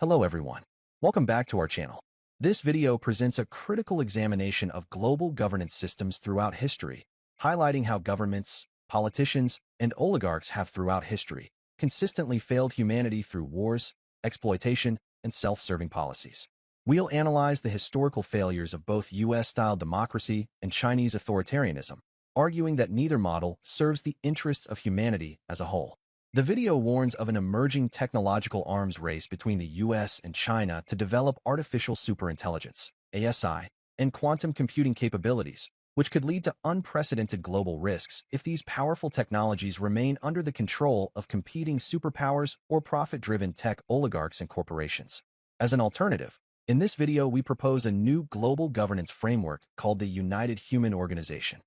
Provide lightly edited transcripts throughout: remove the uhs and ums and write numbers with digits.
Hello everyone. Welcome back to our channel. This video presents a critical examination of global governance systems throughout history, highlighting how governments, politicians, and oligarchs have throughout history consistently failed humanity through wars, exploitation, and self-serving policies. We'll analyze the historical failures of both US-style democracy and Chinese authoritarianism, arguing that neither model serves the interests of humanity as a whole. The video warns of an emerging technological arms race between the US and China to develop artificial superintelligence, ASI, and quantum computing capabilities, which could lead to unprecedented global risks if these powerful technologies remain under the control of competing superpowers or profit-driven tech oligarchs and corporations. As an alternative, in this video we propose a new global governance framework called the United Human Organization.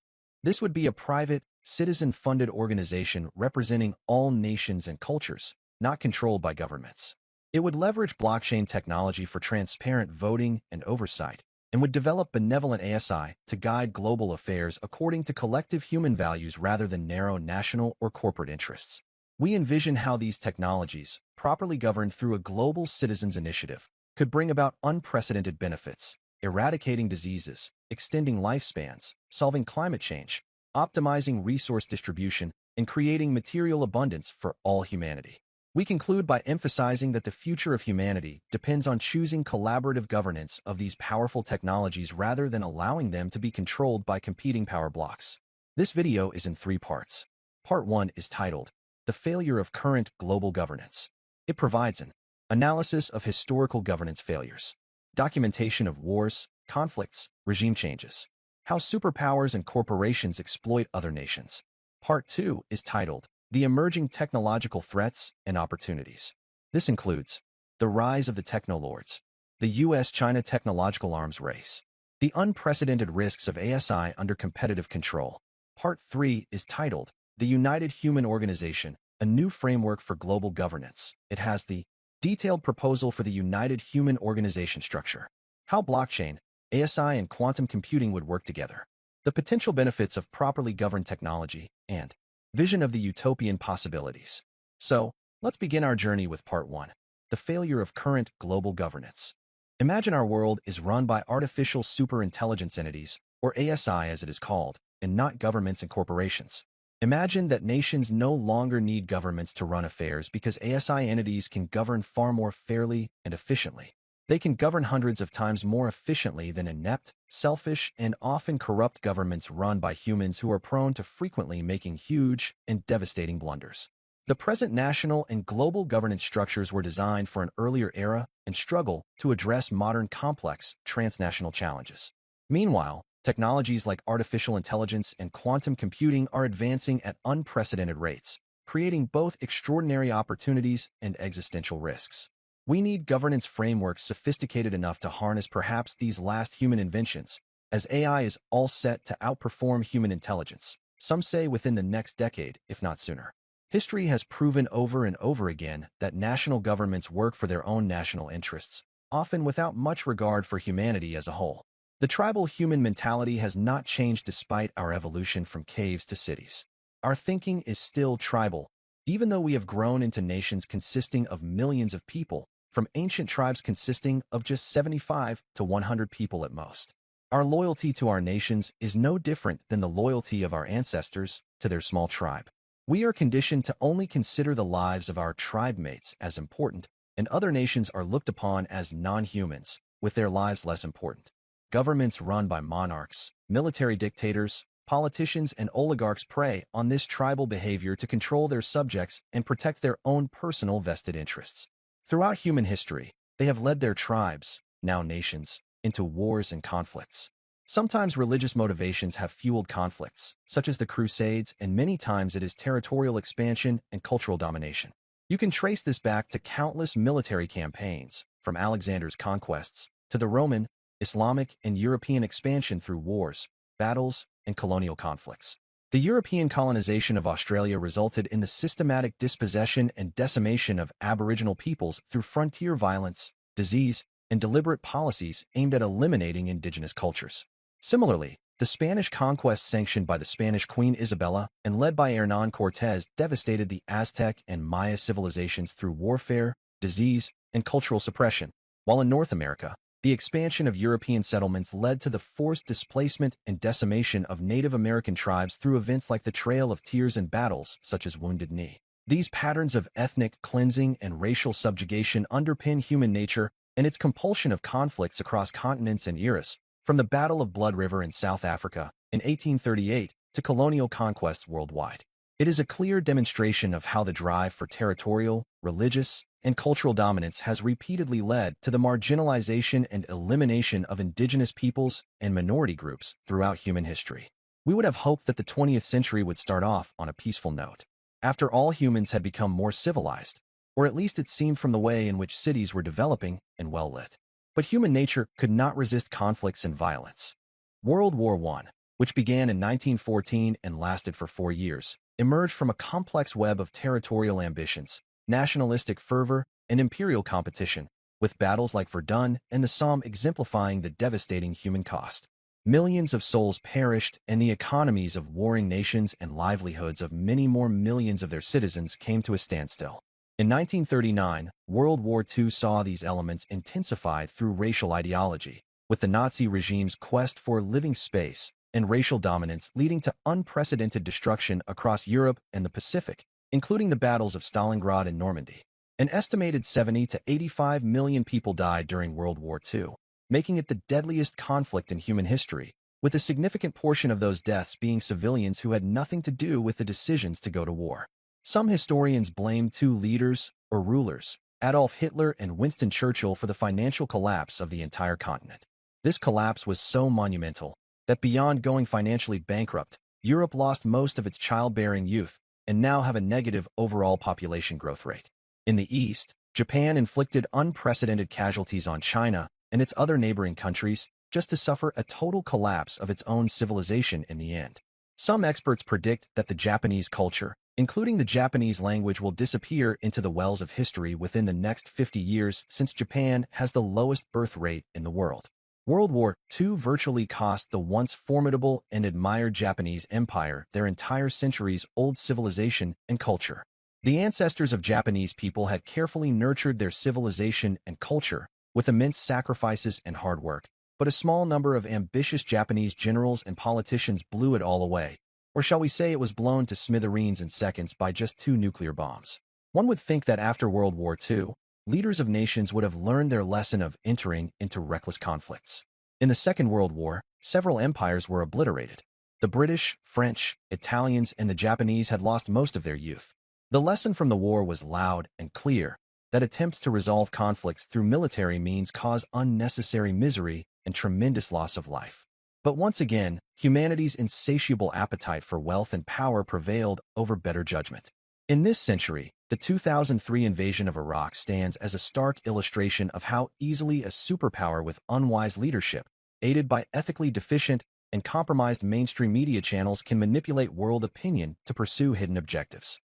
This would be a private, citizen-funded organization representing all nations and cultures, not controlled by governments. It would leverage blockchain technology for transparent voting and oversight, and would develop benevolent ASI to guide global affairs according to collective human values rather than narrow national or corporate interests. We envision how these technologies, properly governed through a global citizens initiative, could bring about unprecedented benefits, eradicating diseases, extending lifespans, solving climate change, optimizing resource distribution, and creating material abundance for all humanity. We conclude by emphasizing that the future of humanity depends on choosing collaborative governance of these powerful technologies rather than allowing them to be controlled by competing power blocks. This video is in 3 parts. Part 1 is titled, The Failure of Current Global Governance. It provides an analysis of historical governance failures, documentation of wars, conflicts, regime changes, how superpowers and corporations exploit other nations. Part 2 is titled, The Emerging Technological Threats and Opportunities. This includes the rise of the technolords, the US-China technological arms race, the unprecedented risks of ASI under competitive control. Part 3 is titled, The United Human Organization, a New Framework for Global Governance. It has the detailed proposal for the United Human Organization structure, how blockchain, ASI, and quantum computing would work together, the potential benefits of properly governed technology, and vision of the utopian possibilities. So, let's begin our journey with Part 1, the failure of current global governance. Imagine our world is run by artificial superintelligence entities, or ASI as it is called, and not governments and corporations. Imagine that nations no longer need governments to run affairs because ASI entities can govern far more fairly and efficiently. They can govern hundreds of times more efficiently than inept, selfish, and often corrupt governments run by humans who are prone to frequently making huge and devastating blunders. The present national and global governance structures were designed for an earlier era and struggle to address modern complex, transnational challenges. Meanwhile, technologies like artificial intelligence and quantum computing are advancing at unprecedented rates, creating both extraordinary opportunities and existential risks. We need governance frameworks sophisticated enough to harness perhaps these last human inventions, as AI is all set to outperform human intelligence, some say within the next decade, if not sooner. History has proven over and over again that national governments work for their own national interests, often without much regard for humanity as a whole. The tribal human mentality has not changed despite our evolution from caves to cities. Our thinking is still tribal, even though we have grown into nations consisting of millions of people, from ancient tribes consisting of just 75 to 100 people at most. Our loyalty to our nations is no different than the loyalty of our ancestors to their small tribe. We are conditioned to only consider the lives of our tribe mates as important, and other nations are looked upon as non-humans, with their lives less important. Governments run by monarchs, military dictators, politicians, and oligarchs prey on this tribal behavior to control their subjects and protect their own personal vested interests. Throughout human history, they have led their tribes, now nations, into wars and conflicts. Sometimes religious motivations have fueled conflicts, such as the Crusades, and many times it is territorial expansion and cultural domination. You can trace this back to countless military campaigns, from Alexander's conquests to the Roman, Islamic, and European expansion through wars, battles, and colonial conflicts. The European colonization of Australia resulted in the systematic dispossession and decimation of Aboriginal peoples through frontier violence, disease, and deliberate policies aimed at eliminating indigenous cultures. Similarly, the Spanish conquest sanctioned by the Spanish Queen Isabella and led by Hernán Cortés devastated the Aztec and Maya civilizations through warfare, disease, and cultural suppression, while in North America, the expansion of European settlements led to the forced displacement and decimation of Native American tribes through events like the Trail of Tears and battles such as Wounded Knee. These patterns of ethnic cleansing and racial subjugation underpin human nature and its compulsion of conflicts across continents and eras, from the Battle of Blood River in South Africa in 1838 to colonial conquests worldwide. It is a clear demonstration of how the drive for territorial, religious, and cultural dominance has repeatedly led to the marginalization and elimination of indigenous peoples and minority groups throughout human history. We would have hoped that the 20th century would start off on a peaceful note. After all, humans had become more civilized, or at least it seemed from the way in which cities were developing and well-lit. But human nature could not resist conflicts and violence. World War I, which began in 1914 and lasted for 4 years, emerged from a complex web of territorial ambitions, nationalistic fervor, and imperial competition, with battles like Verdun and the Somme exemplifying the devastating human cost. Millions of souls perished, and the economies of warring nations and livelihoods of many more millions of their citizens came to a standstill. In 1939, World War II saw these elements intensified through racial ideology, with the Nazi regime's quest for living space and racial dominance leading to unprecedented destruction across Europe and the Pacific, including the battles of Stalingrad and Normandy. An estimated 70 to 85 million people died during World War II, making it the deadliest conflict in human history, with a significant portion of those deaths being civilians who had nothing to do with the decisions to go to war. Some historians blame two leaders, or rulers, Adolf Hitler and Winston Churchill, for the financial collapse of the entire continent. This collapse was so monumental that beyond going financially bankrupt, Europe lost most of its childbearing youth and now have a negative overall population growth rate. In the East, Japan inflicted unprecedented casualties on China and its other neighboring countries just to suffer a total collapse of its own civilization in the end. Some experts predict that the Japanese culture, including the Japanese language, will disappear into the wells of history within the next 50 years, since Japan has the lowest birth rate in the world. World War II virtually cost the once formidable and admired Japanese Empire their entire centuries-old civilization and culture. The ancestors of Japanese people had carefully nurtured their civilization and culture with immense sacrifices and hard work, but a small number of ambitious Japanese generals and politicians blew it all away, or shall we say it was blown to smithereens in seconds by just 2 nuclear bombs. One would think that after World War II, leaders of nations would have learned their lesson of entering into reckless conflicts. In the Second World War, several empires were obliterated. The British, French, Italians, and the Japanese had lost most of their youth. The lesson from the war was loud and clear, that attempts to resolve conflicts through military means cause unnecessary misery and tremendous loss of life. But once again, humanity's insatiable appetite for wealth and power prevailed over better judgment. In this century, the 2003 invasion of Iraq stands as a stark illustration of how easily a superpower with unwise leadership, aided by ethically deficient and compromised mainstream media channels, can manipulate world opinion to pursue hidden objectives.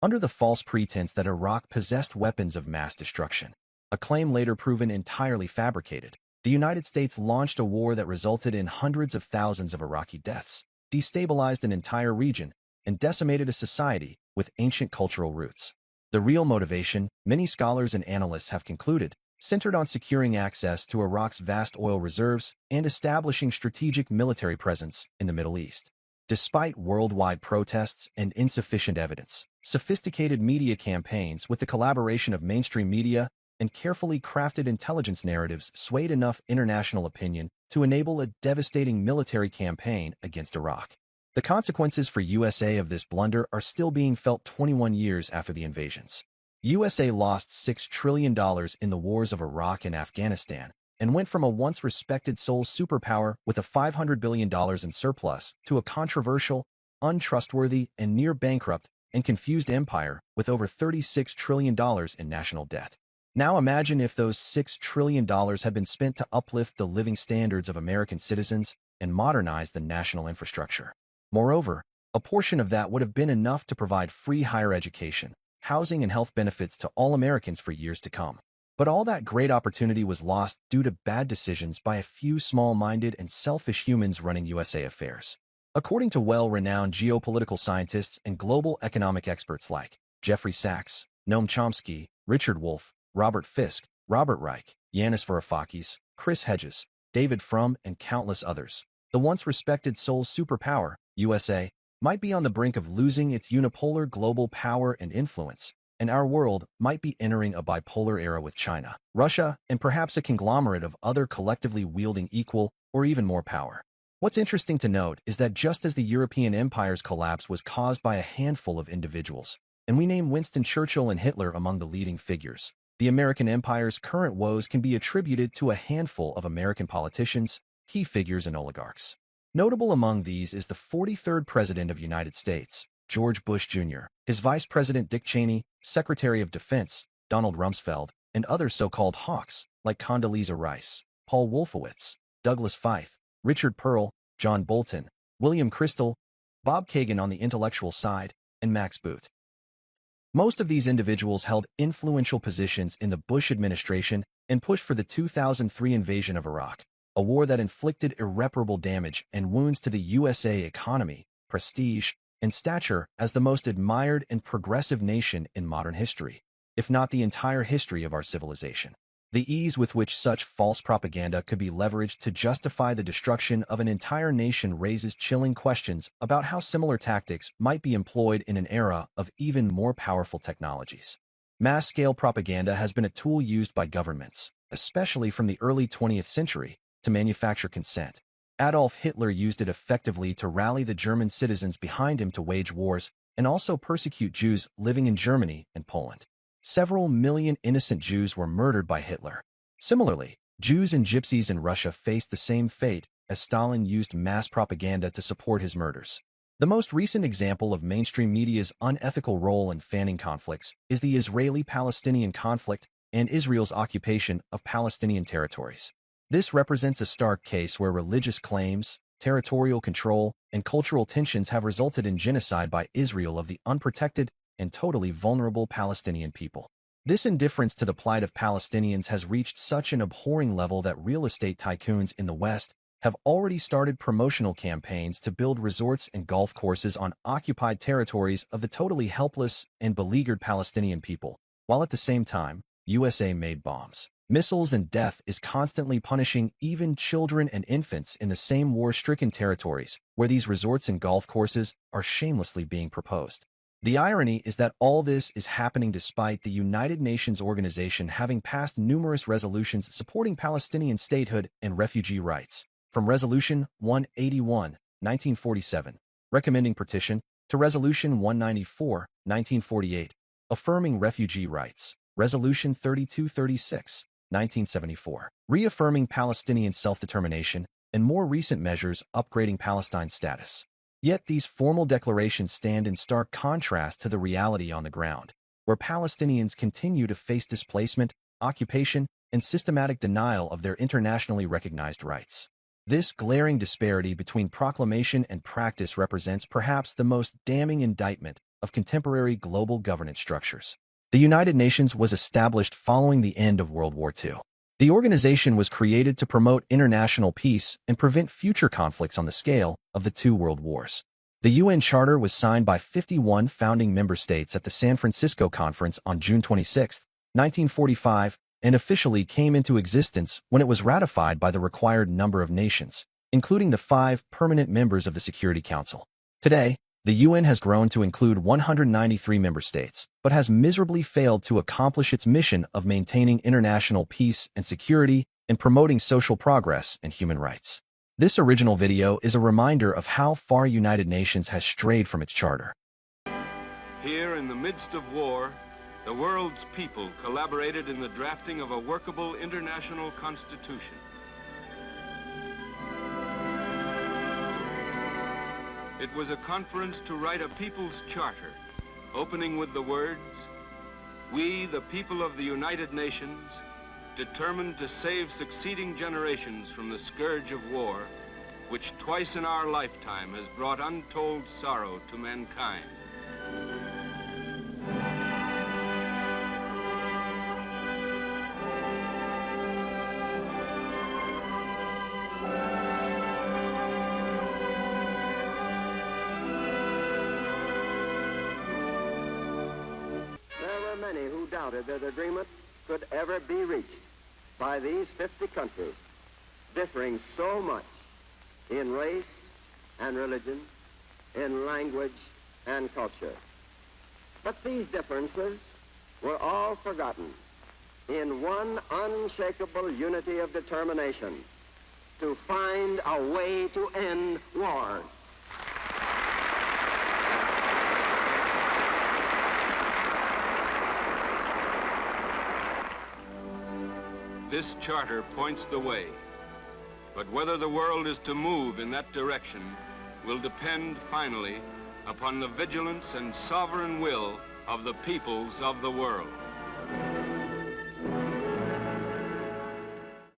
Under the false pretense that Iraq possessed weapons of mass destruction, a claim later proven entirely fabricated, the United States launched a war that resulted in hundreds of thousands of Iraqi deaths, destabilized an entire region, and decimated a society with ancient cultural roots. The real motivation, many scholars and analysts have concluded, centered on securing access to Iraq's vast oil reserves and establishing strategic military presence in the Middle East. Despite worldwide protests and insufficient evidence, sophisticated media campaigns with the collaboration of mainstream media and carefully crafted intelligence narratives swayed enough international opinion to enable a devastating military campaign against Iraq. The consequences for USA of this blunder are still being felt 21 years after the invasions. USA lost $6 trillion in the wars of Iraq and Afghanistan, and went from a once respected sole superpower with a $500 billion in surplus to a controversial, untrustworthy, and near-bankrupt and confused empire with over $36 trillion in national debt. Now imagine if those $6 trillion had been spent to uplift the living standards of American citizens and modernize the national infrastructure. Moreover, a portion of that would have been enough to provide free higher education, housing, and health benefits to all Americans for years to come. But all that great opportunity was lost due to bad decisions by a few small-minded and selfish humans running USA affairs. According to well-renowned geopolitical scientists and global economic experts like Jeffrey Sachs, Noam Chomsky, Richard Wolff, Robert Fisk, Robert Reich, Yanis Varoufakis, Chris Hedges, David Frum, and countless others. The once respected sole superpower, USA, might be on the brink of losing its unipolar global power and influence, and our world might be entering a bipolar era with China, Russia, and perhaps a conglomerate of other collectively wielding equal or even more power. What's interesting to note is that just as the European empire's collapse was caused by a handful of individuals, and we name Winston Churchill and Hitler among the leading figures, the American empire's current woes can be attributed to a handful of American politicians, key figures, and oligarchs. Notable among these is the 43rd President of the United States, George Bush Jr., his Vice President Dick Cheney, Secretary of Defense Donald Rumsfeld, and other so-called hawks like Condoleezza Rice, Paul Wolfowitz, Douglas Feith, Richard Pearl, John Bolton, William Kristol, Bob Kagan on the intellectual side, and Max Boot. Most of these individuals held influential positions in the Bush administration and pushed for the 2003 invasion of Iraq, a war that inflicted irreparable damage and wounds to the USA economy, prestige, and stature as the most admired and progressive nation in modern history, if not the entire history of our civilization. The ease with which such false propaganda could be leveraged to justify the destruction of an entire nation raises chilling questions about how similar tactics might be employed in an era of even more powerful technologies. Mass-scale propaganda has been a tool used by governments, especially from the early 20th century, to manufacture consent. Adolf Hitler used it effectively to rally the German citizens behind him to wage wars and also persecute Jews living in Germany and Poland. Several million innocent Jews were murdered by Hitler. Similarly, Jews and Gypsies in Russia faced the same fate as Stalin used mass propaganda to support his murders. The most recent example of mainstream media's unethical role in fanning conflicts is the Israeli-Palestinian conflict and Israel's occupation of Palestinian territories. This represents a stark case where religious claims, territorial control, and cultural tensions have resulted in genocide by Israel of the unprotected and totally vulnerable Palestinian people. This indifference to the plight of Palestinians has reached such an abhorring level that real estate tycoons in the West have already started promotional campaigns to build resorts and golf courses on occupied territories of the totally helpless and beleaguered Palestinian people, while at the same time, USA-made bombs, missiles, and death is constantly punishing even children and infants in the same war-stricken territories where these resorts and golf courses are shamelessly being proposed. The irony is that all this is happening despite the United Nations organization having passed numerous resolutions supporting Palestinian statehood and refugee rights, from Resolution 181, 1947, recommending partition, to Resolution 194, 1948, affirming refugee rights, Resolution 3236, 1974, reaffirming Palestinian self-determination, and more recent measures upgrading Palestine's status. Yet these formal declarations stand in stark contrast to the reality on the ground, where Palestinians continue to face displacement, occupation, and systematic denial of their internationally recognized rights. This glaring disparity between proclamation and practice represents perhaps the most damning indictment of contemporary global governance structures. The United Nations was established following the end of World War II. The organization was created to promote international peace and prevent future conflicts on the scale of the two world wars. The UN Charter was signed by 51 founding member states at the San Francisco Conference on June 26, 1945, and officially came into existence when it was ratified by the required number of nations, including the 5 permanent members of the Security Council. Today, the UN has grown to include 193 member states, but has miserably failed to accomplish its mission of maintaining international peace and security and promoting social progress and human rights. This original video is a reminder of how far United Nations has strayed from its charter. Here in the midst of war, the world's people collaborated in the drafting of a workable international constitution. It was a conference to write a people's charter, opening with the words, "We, the people of the United Nations, determined to save succeeding generations from the scourge of war, which twice in our lifetime has brought untold sorrow to mankind." Many who doubted that agreement could ever be reached by these 50 countries, differing so much in race and religion, in language and culture. But these differences were all forgotten in one unshakable unity of determination to find a way to end war. This charter points the way, but whether the world is to move in that direction will depend finally upon the vigilance and sovereign will of the peoples of the world.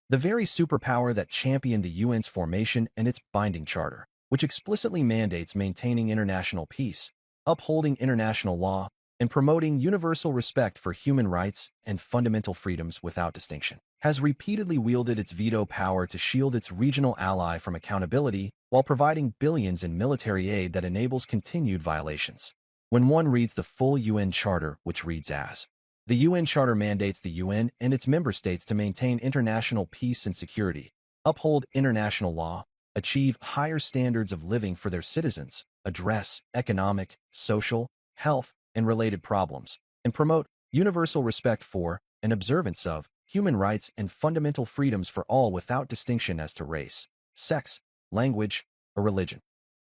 The very superpower that championed the UN's formation and its binding charter, which explicitly mandates maintaining international peace, upholding international law, and promoting universal respect for human rights and fundamental freedoms without distinction, has repeatedly wielded its veto power to shield its regional ally from accountability while providing billions in military aid that enables continued violations. When one reads the full UN Charter, which reads as, the UN Charter mandates the UN and its member states to maintain international peace and security, uphold international law, achieve higher standards of living for their citizens, address economic, social, health, and related problems, and promote universal respect for and observance of human rights and fundamental freedoms for all without distinction as to race, sex, language, or religion.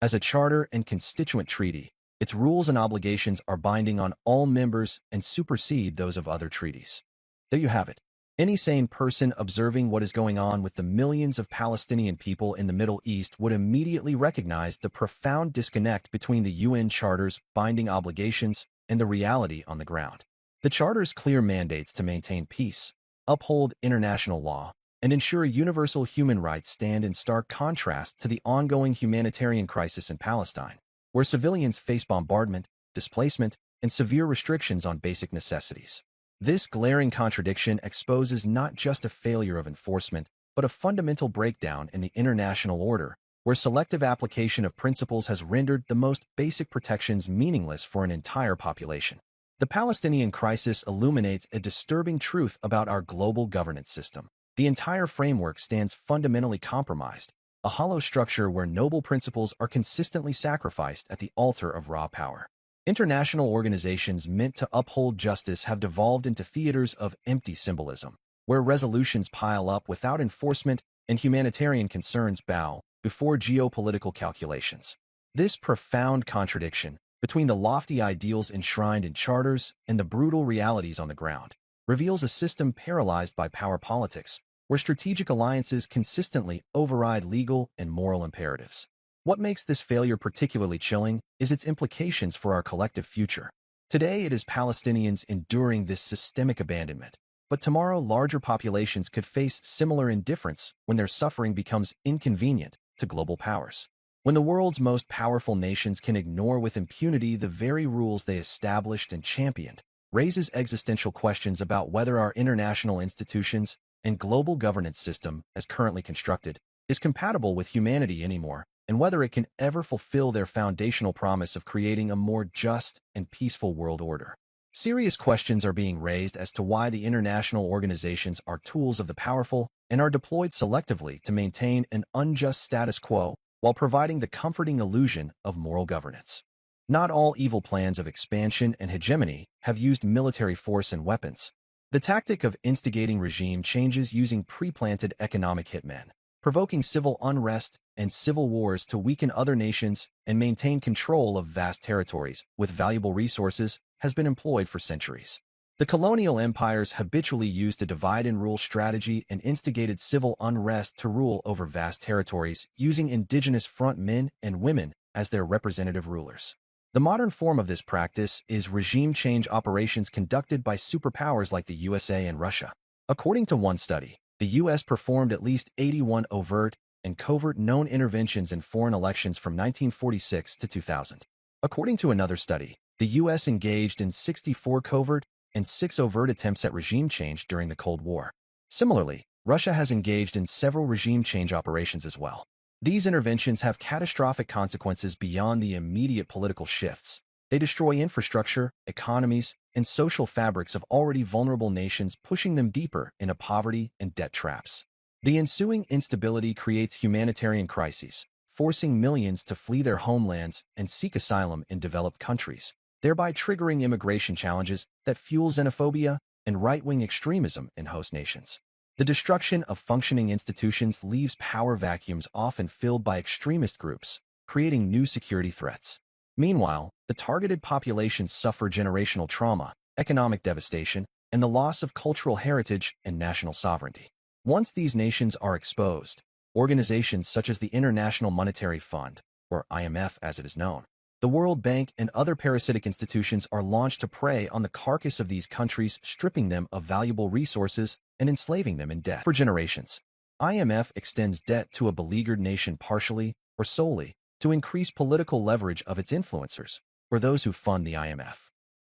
As a charter and constituent treaty, its rules and obligations are binding on all members and supersede those of other treaties. There you have it. Any sane person observing what is going on with the millions of Palestinian people in the Middle East would immediately recognize the profound disconnect between the UN Charter's binding obligations and the reality on the ground. The Charter's clear mandates to maintain peace, uphold international law, and ensure universal human rights stand in stark contrast to the ongoing humanitarian crisis in Palestine, where civilians face bombardment, displacement, and severe restrictions on basic necessities. This glaring contradiction exposes not just a failure of enforcement, but a fundamental breakdown in the international order, where selective application of principles has rendered the most basic protections meaningless for an entire population. The Palestinian crisis illuminates a disturbing truth about our global governance system. The entire framework stands fundamentally compromised, a hollow structure where noble principles are consistently sacrificed at the altar of raw power. International organizations meant to uphold justice have devolved into theaters of empty symbolism, where resolutions pile up without enforcement and humanitarian concerns bow before geopolitical calculations. This profound contradiction between the lofty ideals enshrined in charters and the brutal realities on the ground reveals a system paralyzed by power politics, where strategic alliances consistently override legal and moral imperatives. What makes this failure particularly chilling is its implications for our collective future. Today, it is Palestinians enduring this systemic abandonment, but tomorrow larger populations could face similar indifference when their suffering becomes inconvenient to global powers. When the world's most powerful nations can ignore with impunity the very rules they established and championed, raises existential questions about whether our international institutions and global governance system, as currently constructed, is compatible with humanity anymore, and whether it can ever fulfill their foundational promise of creating a more just and peaceful world order. Serious questions are being raised as to why the international organizations are tools of the powerful and are deployed selectively to maintain an unjust status quo while providing the comforting illusion of moral governance. Not all evil plans of expansion and hegemony have used military force and weapons. The tactic of instigating regime changes using pre-planted economic hitmen, provoking civil unrest and civil wars to weaken other nations and maintain control of vast territories with valuable resources, has been employed for centuries. The colonial empires habitually used a divide-and-rule strategy and instigated civil unrest to rule over vast territories, using indigenous front men and women as their representative rulers. The modern form of this practice is regime change operations conducted by superpowers like the USA and Russia. According to one study, the U.S. performed at least 81 overt and covert known interventions in foreign elections from 1946 to 2000. According to another study, the U.S. engaged in 64 covert and 6 overt attempts at regime change during the Cold War. Similarly, Russia has engaged in several regime change operations as well. These interventions have catastrophic consequences beyond the immediate political shifts. They destroy infrastructure, economies, and social fabrics of already vulnerable nations, pushing them deeper into poverty and debt traps. The ensuing instability creates humanitarian crises, forcing millions to flee their homelands and seek asylum in developed countries, thereby triggering immigration challenges that fuel xenophobia and right-wing extremism in host nations. The destruction of functioning institutions leaves power vacuums often filled by extremist groups, creating new security threats. Meanwhile, the targeted populations suffer generational trauma, economic devastation, and the loss of cultural heritage and national sovereignty. Once these nations are exposed, organizations such as the International Monetary Fund, or IMF as it is known, the World Bank, and other parasitic institutions are launched to prey on the carcass of these countries, stripping them of valuable resources and enslaving them in debt. For generations, IMF extends debt to a beleaguered nation partially or solely to increase political leverage of its influencers, or those who fund the IMF.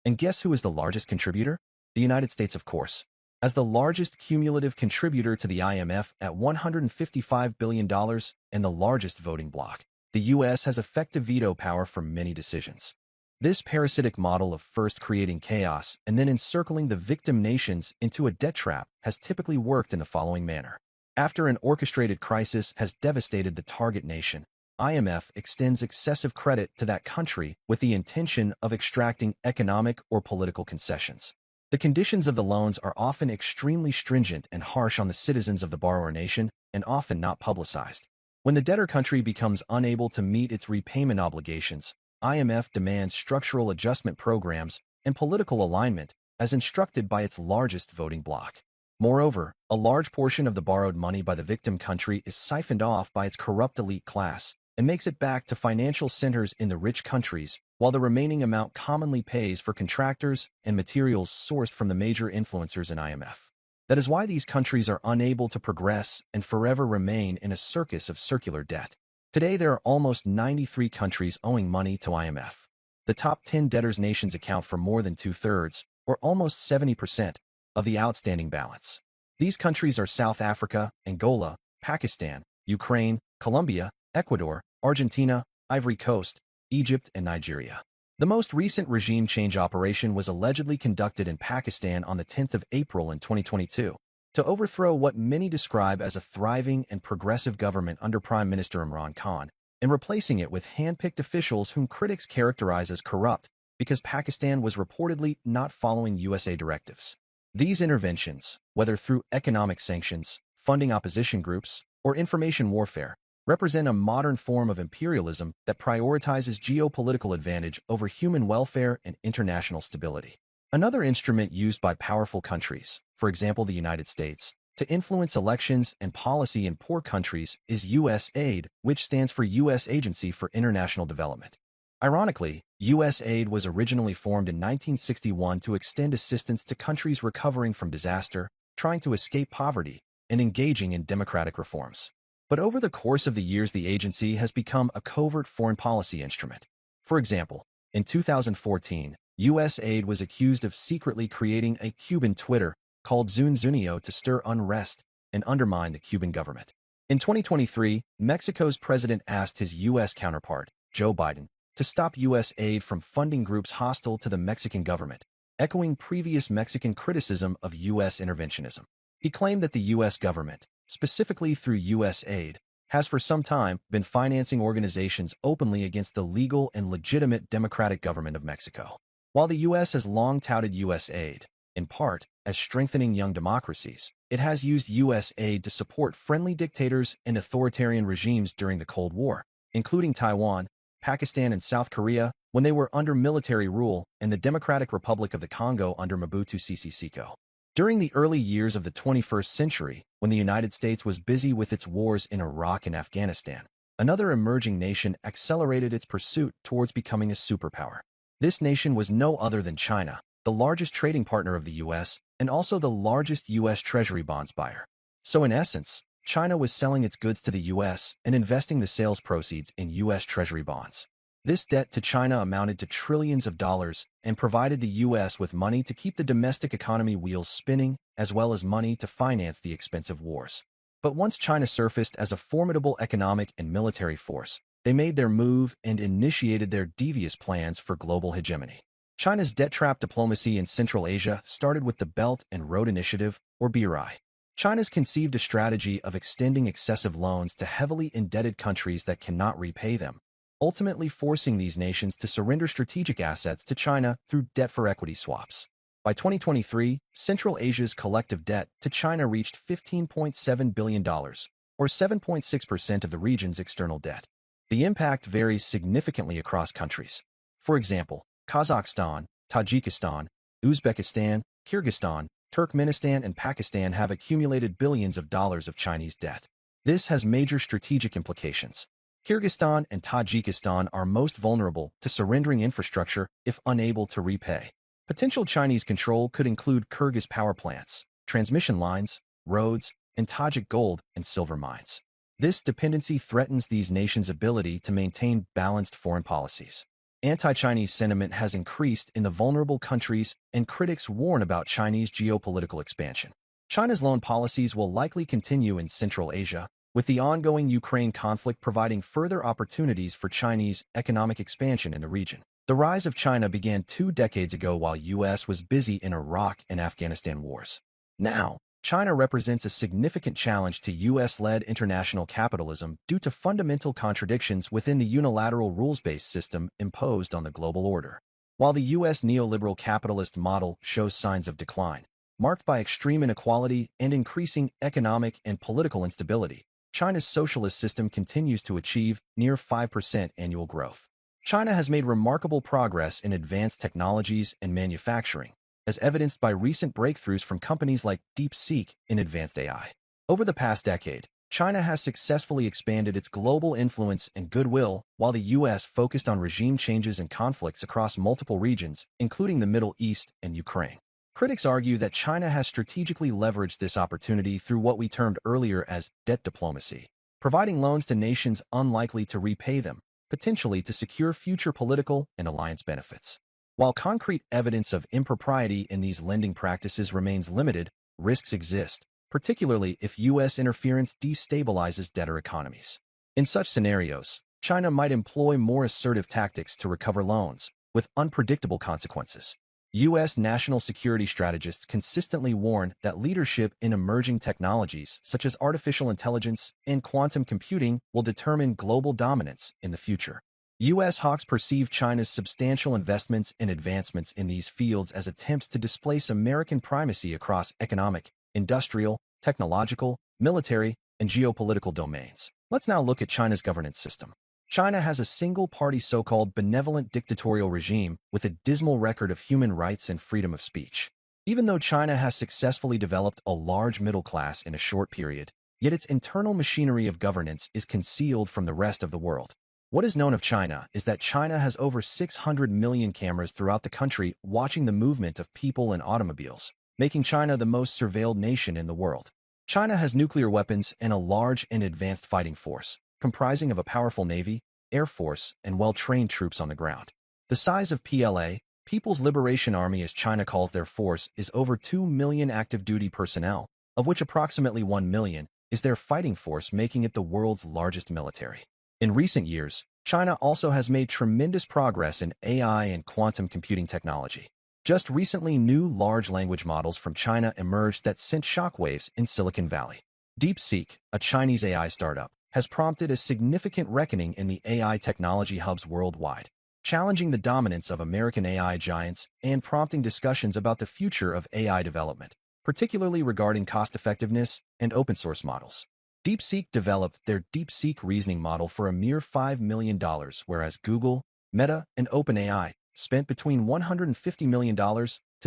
And guess who is the largest contributor? The United States, of course. As the largest cumulative contributor to the IMF at $155 billion and the largest voting bloc, the U.S. has effective veto power for many decisions. This parasitic model of first creating chaos and then encircling the victim nations into a debt trap has typically worked in the following manner. After an orchestrated crisis has devastated the target nation, IMF extends excessive credit to that country with the intention of extracting economic or political concessions. The conditions of the loans are often extremely stringent and harsh on the citizens of the borrower nation and often not publicized. When the debtor country becomes unable to meet its repayment obligations, IMF demands structural adjustment programs and political alignment as instructed by its largest voting bloc. Moreover, a large portion of the borrowed money by the victim country is siphoned off by its corrupt elite class and makes it back to financial centers in the rich countries, while the remaining amount commonly pays for contractors and materials sourced from the major influencers in IMF. That is why these countries are unable to progress and forever remain in a circus of circular debt. Today, there are almost 93 countries owing money to IMF. The top 10 debtors' nations account for more than two-thirds, or almost 70%, of the outstanding balance. These countries are South Africa, Angola, Pakistan, Ukraine, Colombia, Ecuador, Argentina, Ivory Coast, Egypt, and Nigeria. The most recent regime change operation was allegedly conducted in Pakistan on the 10th of April in 2022 to overthrow what many describe as a thriving and progressive government under Prime Minister Imran Khan, and replacing it with hand-picked officials whom critics characterize as corrupt because Pakistan was reportedly not following USA directives. These interventions, whether through economic sanctions, funding opposition groups, or information warfare, represent a modern form of imperialism that prioritizes geopolitical advantage over human welfare and international stability. Another instrument used by powerful countries, for example the United States, to influence elections and policy in poor countries is U.S. aid, which stands for U.S. Agency for International Development. Ironically, U.S. aid was originally formed in 1961 to extend assistance to countries recovering from disaster, trying to escape poverty, and engaging in democratic reforms. But over the course of the years, the agency has become a covert foreign policy instrument. For example, in 2014, U.S. aid was accused of secretly creating a Cuban Twitter called Zunzunio to stir unrest and undermine the Cuban government. In 2023, Mexico's president asked his U.S. counterpart, Joe Biden, to stop U.S. aid from funding groups hostile to the Mexican government, echoing previous Mexican criticism of U.S. interventionism. He claimed that the U.S. government, specifically through U.S. aid, has for some time been financing organizations openly against the legal and legitimate democratic government of Mexico. While the U.S. has long touted U.S. aid, in part, as strengthening young democracies, it has used U.S. aid to support friendly dictators and authoritarian regimes during the Cold War, including Taiwan, Pakistan, and South Korea when they were under military rule, and the Democratic Republic of the Congo under Mobutu Sese Seko. During the early years of the 21st century, when the United States was busy with its wars in Iraq and Afghanistan, another emerging nation accelerated its pursuit towards becoming a superpower. This nation was no other than China, the largest trading partner of the U.S. and also the largest U.S. Treasury bonds buyer. So in essence, China was selling its goods to the U.S. and investing the sales proceeds in U.S. Treasury bonds. This debt to China amounted to trillions of dollars and provided the U.S. with money to keep the domestic economy wheels spinning, as well as money to finance the expensive wars. But once China surfaced as a formidable economic and military force, they made their move and initiated their devious plans for global hegemony. China's debt trap diplomacy in Central Asia started with the Belt and Road Initiative, or BRI. China's conceived a strategy of extending excessive loans to heavily indebted countries that cannot repay them, ultimately forcing these nations to surrender strategic assets to China through debt-for-equity swaps. By 2023, Central Asia's collective debt to China reached $15.7 billion, or 7.6% of the region's external debt. The impact varies significantly across countries. For example, Kazakhstan, Tajikistan, Uzbekistan, Kyrgyzstan, Turkmenistan, and Pakistan have accumulated billions of dollars of Chinese debt. This has major strategic implications. Kyrgyzstan and Tajikistan are most vulnerable to surrendering infrastructure if unable to repay. Potential Chinese control could include Kyrgyz power plants, transmission lines, roads, and Tajik gold and silver mines. This dependency threatens these nations' ability to maintain balanced foreign policies. Anti-Chinese sentiment has increased in the vulnerable countries, and critics warn about Chinese geopolitical expansion. China's loan policies will likely continue in Central Asia, with the ongoing Ukraine conflict providing further opportunities for Chinese economic expansion in the region. The rise of China began 2 decades ago while U.S. was busy in Iraq and Afghanistan wars. Now, China represents a significant challenge to U.S.-led international capitalism due to fundamental contradictions within the unilateral rules-based system imposed on the global order. While the U.S. neoliberal capitalist model shows signs of decline, marked by extreme inequality and increasing economic and political instability, China's socialist system continues to achieve near 5% annual growth. China has made remarkable progress in advanced technologies and manufacturing, as evidenced by recent breakthroughs from companies like DeepSeek in advanced AI. Over the past decade, China has successfully expanded its global influence and goodwill, while the U.S. focused on regime changes and conflicts across multiple regions, including the Middle East and Ukraine. Critics argue that China has strategically leveraged this opportunity through what we termed earlier as debt diplomacy, providing loans to nations unlikely to repay them, potentially to secure future political and alliance benefits. While concrete evidence of impropriety in these lending practices remains limited, risks exist, particularly if U.S. interference destabilizes debtor economies. In such scenarios, China might employ more assertive tactics to recover loans, with unpredictable consequences. U.S. national security strategists consistently warn that leadership in emerging technologies such as artificial intelligence and quantum computing will determine global dominance in the future. U.S. hawks perceive China's substantial investments and advancements in these fields as attempts to displace American primacy across economic, industrial, technological, military, and geopolitical domains. Let's now look at China's governance system. China has a single-party so-called benevolent dictatorial regime with a dismal record of human rights and freedom of speech. Even though China has successfully developed a large middle class in a short period, yet its internal machinery of governance is concealed from the rest of the world. What is known of China is that China has over 600 million cameras throughout the country watching the movement of people and automobiles, making China the most surveilled nation in the world. China has nuclear weapons and a large and advanced fighting force, comprising of a powerful navy, air force, and well-trained troops on the ground. The size of PLA, People's Liberation Army as China calls their force, is over 2 million active duty personnel, of which approximately 1 million is their fighting force, making it the world's largest military. In recent years, China also has made tremendous progress in AI and quantum computing technology. Just recently, new large language models from China emerged that sent shockwaves in Silicon Valley. DeepSeek, a Chinese AI startup, has prompted a significant reckoning in the AI technology hubs worldwide, challenging the dominance of American AI giants and prompting discussions about the future of AI development, particularly regarding cost-effectiveness and open-source models. DeepSeek developed their DeepSeek reasoning model for a mere $5 million, whereas Google, Meta, and OpenAI spent between $150 million to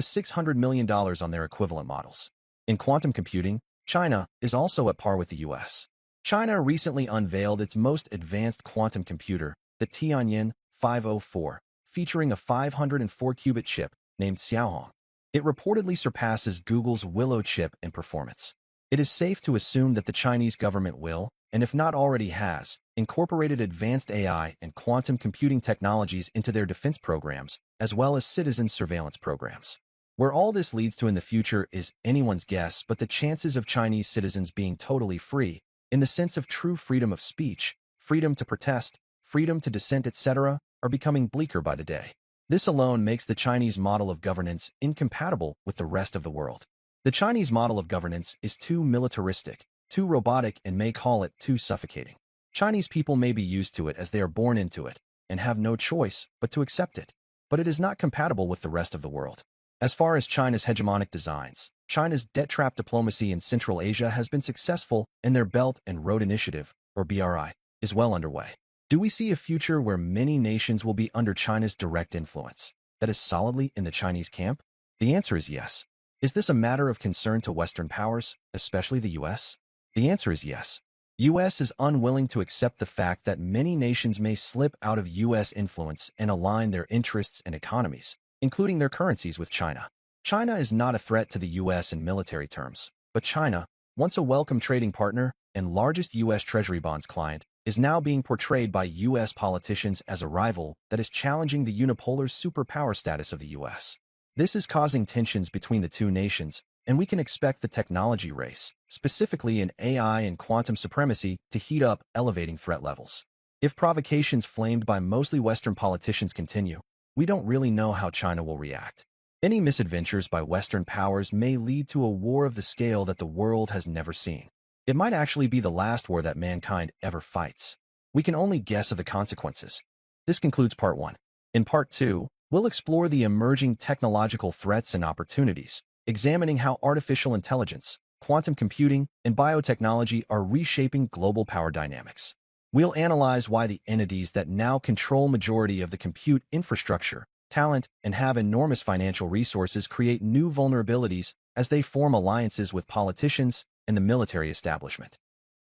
$600 million on their equivalent models. In quantum computing, China is also at par with the U.S. China recently unveiled its most advanced quantum computer, the Tianyan 504, featuring a 504-qubit chip named Xiaohong. It reportedly surpasses Google's Willow chip in performance. It is safe to assume that the Chinese government will, and if not already has, incorporated advanced AI and quantum computing technologies into their defense programs, as well as citizen surveillance programs. Where all this leads to in the future is anyone's guess, but the chances of Chinese citizens being totally free, in the sense of true freedom of speech, freedom to protest, freedom to dissent, etc., are becoming bleaker by the day. This alone makes the Chinese model of governance incompatible with the rest of the world. The Chinese model of governance is too militaristic, too robotic, and may call it too suffocating. Chinese people may be used to it as they are born into it and have no choice but to accept it, but it is not compatible with the rest of the world. As far as China's hegemonic designs, China's debt trap diplomacy in Central Asia has been successful, and their Belt and Road Initiative, or BRI, is well underway. Do we see a future where many nations will be under China's direct influence, that is solidly in the Chinese camp? The answer is yes. Is this a matter of concern to Western powers, especially the US? The answer is yes. US is unwilling to accept the fact that many nations may slip out of US influence and align their interests and economies, including their currencies, with China. China is not a threat to the US in military terms, but China, once a welcome trading partner and largest US Treasury bonds client, is now being portrayed by US politicians as a rival that is challenging the unipolar superpower status of the US. This is causing tensions between the two nations, and we can expect the technology race, specifically in AI and quantum supremacy, to heat up, elevating threat levels. If provocations flamed by mostly Western politicians continue, we don't really know how China will react. Any misadventures by Western powers may lead to a war of the scale that the world has never seen. It might actually be the last war that mankind ever fights. We can only guess of the consequences. This concludes Part 1. In Part 2, we'll explore the emerging technological threats and opportunities, examining how artificial intelligence, quantum computing, and biotechnology are reshaping global power dynamics. We'll analyze why the entities that now control majority of the compute infrastructure, talent, and have enormous financial resources create new vulnerabilities as they form alliances with politicians and the military establishment.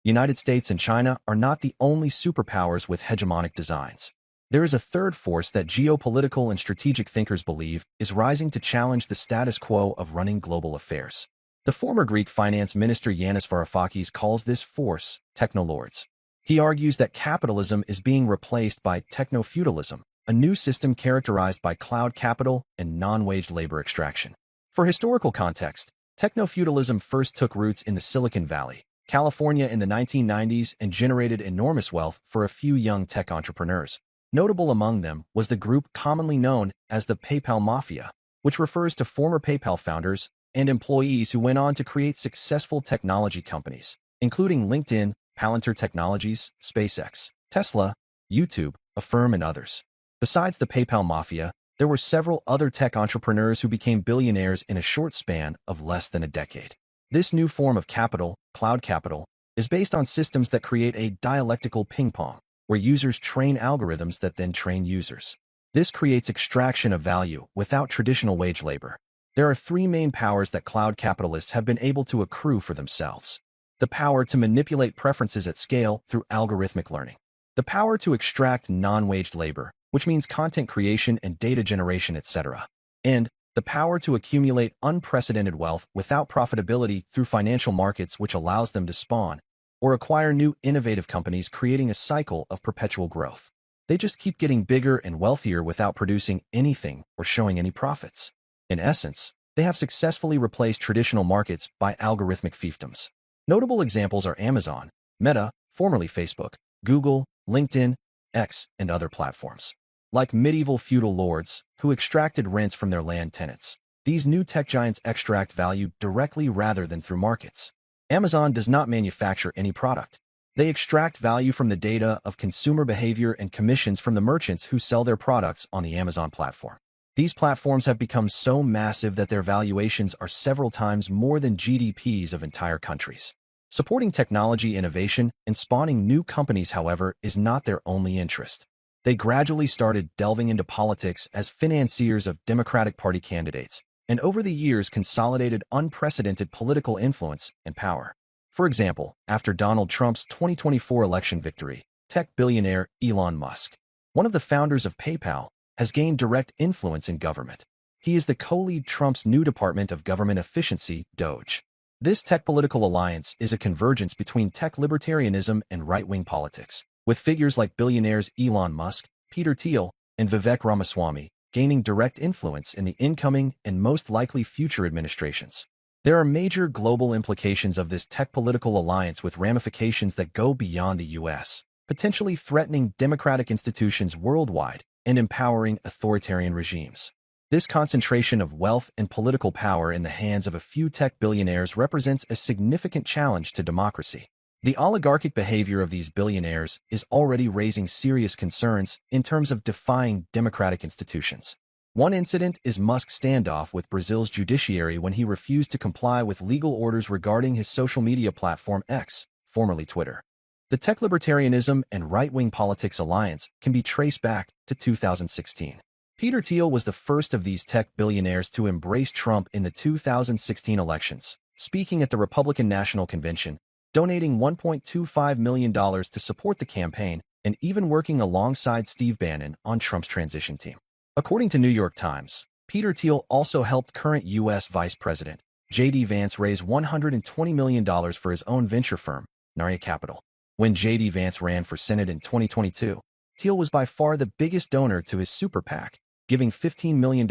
United States and China are not the only superpowers with hegemonic designs. There is a third force that geopolitical and strategic thinkers believe is rising to challenge the status quo of running global affairs. The former Greek finance minister Yanis Varoufakis calls this force technolords. He argues that capitalism is being replaced by techno-feudalism, a new system characterized by cloud capital and non-wage labor extraction. For historical context, techno-feudalism first took roots in the Silicon Valley, California in the 1990s and generated enormous wealth for a few young tech entrepreneurs. Notable among them was the group commonly known as the PayPal Mafia, which refers to former PayPal founders and employees who went on to create successful technology companies, including LinkedIn, Palantir Technologies, SpaceX, Tesla, YouTube, Affirm, and others. Besides the PayPal Mafia, there were several other tech entrepreneurs who became billionaires in a short span of less than a decade. This new form of capital, cloud capital, is based on systems that create a dialectical ping-pong, where users train algorithms that then train users. This creates extraction of value without traditional wage labor. There are three main powers that cloud capitalists have been able to accrue for themselves. The power to manipulate preferences at scale through algorithmic learning. The power to extract non-waged labor, which means content creation and data generation, etc. And the power to accumulate unprecedented wealth without profitability through financial markets, which allows them to spawn or acquire new innovative companies, creating a cycle of perpetual growth. They just keep getting bigger and wealthier without producing anything or showing any profits. In essence, they have successfully replaced traditional markets by algorithmic fiefdoms. Notable examples are Amazon, Meta, formerly Facebook, Google, LinkedIn, X, and other platforms. Like medieval feudal lords who extracted rents from their land tenants, these new tech giants extract value directly rather than through markets. Amazon does not manufacture any product. They extract value from the data of consumer behavior and commissions from the merchants who sell their products on the Amazon platform. These platforms have become so massive that their valuations are several times more than GDPs of entire countries. Supporting technology innovation and spawning new companies, however, is not their only interest. They gradually started delving into politics as financiers of Democratic Party candidates, and over the years consolidated unprecedented political influence and power. For example, after Donald Trump's 2024 election victory, tech billionaire Elon Musk, one of the founders of PayPal, has gained direct influence in government. He is the co-lead Trump's new Department of Government Efficiency, DOGE. This tech political alliance is a convergence between tech libertarianism and right-wing politics, with figures like billionaires Elon Musk, Peter Thiel, and Vivek Ramaswamy gaining direct influence in the incoming and most likely future administrations. There are major global implications of this tech political alliance with ramifications that go beyond the U.S., potentially threatening democratic institutions worldwide, and empowering authoritarian regimes. This concentration of wealth and political power in the hands of a few tech billionaires represents a significant challenge to democracy. The oligarchic behavior of these billionaires is already raising serious concerns in terms of defying democratic institutions. One incident is Musk's standoff with Brazil's judiciary when he refused to comply with legal orders regarding his social media platform X, formerly Twitter. The tech libertarianism and right-wing politics alliance can be traced back to 2016. Peter Thiel was the first of these tech billionaires to embrace Trump in the 2016 elections, speaking at the Republican National Convention, donating $1.25 million to support the campaign, and even working alongside Steve Bannon on Trump's transition team. According to New York Times, Peter Thiel also helped current U.S. Vice President J.D. Vance raise $120 million for his own venture firm, Narya Capital. When J.D. Vance ran for Senate in 2022, Thiel was by far the biggest donor to his super PAC, giving $15 million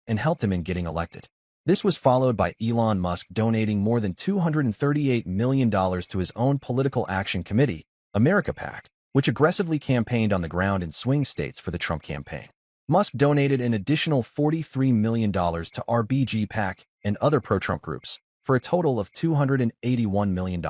and helped him in getting elected. This was followed by Elon Musk donating more than $238 million to his own political action committee, America PAC, which aggressively campaigned on the ground in swing states for the Trump campaign. Musk donated an additional $43 million to RBG PAC and other pro-Trump groups, for a total of $281 million.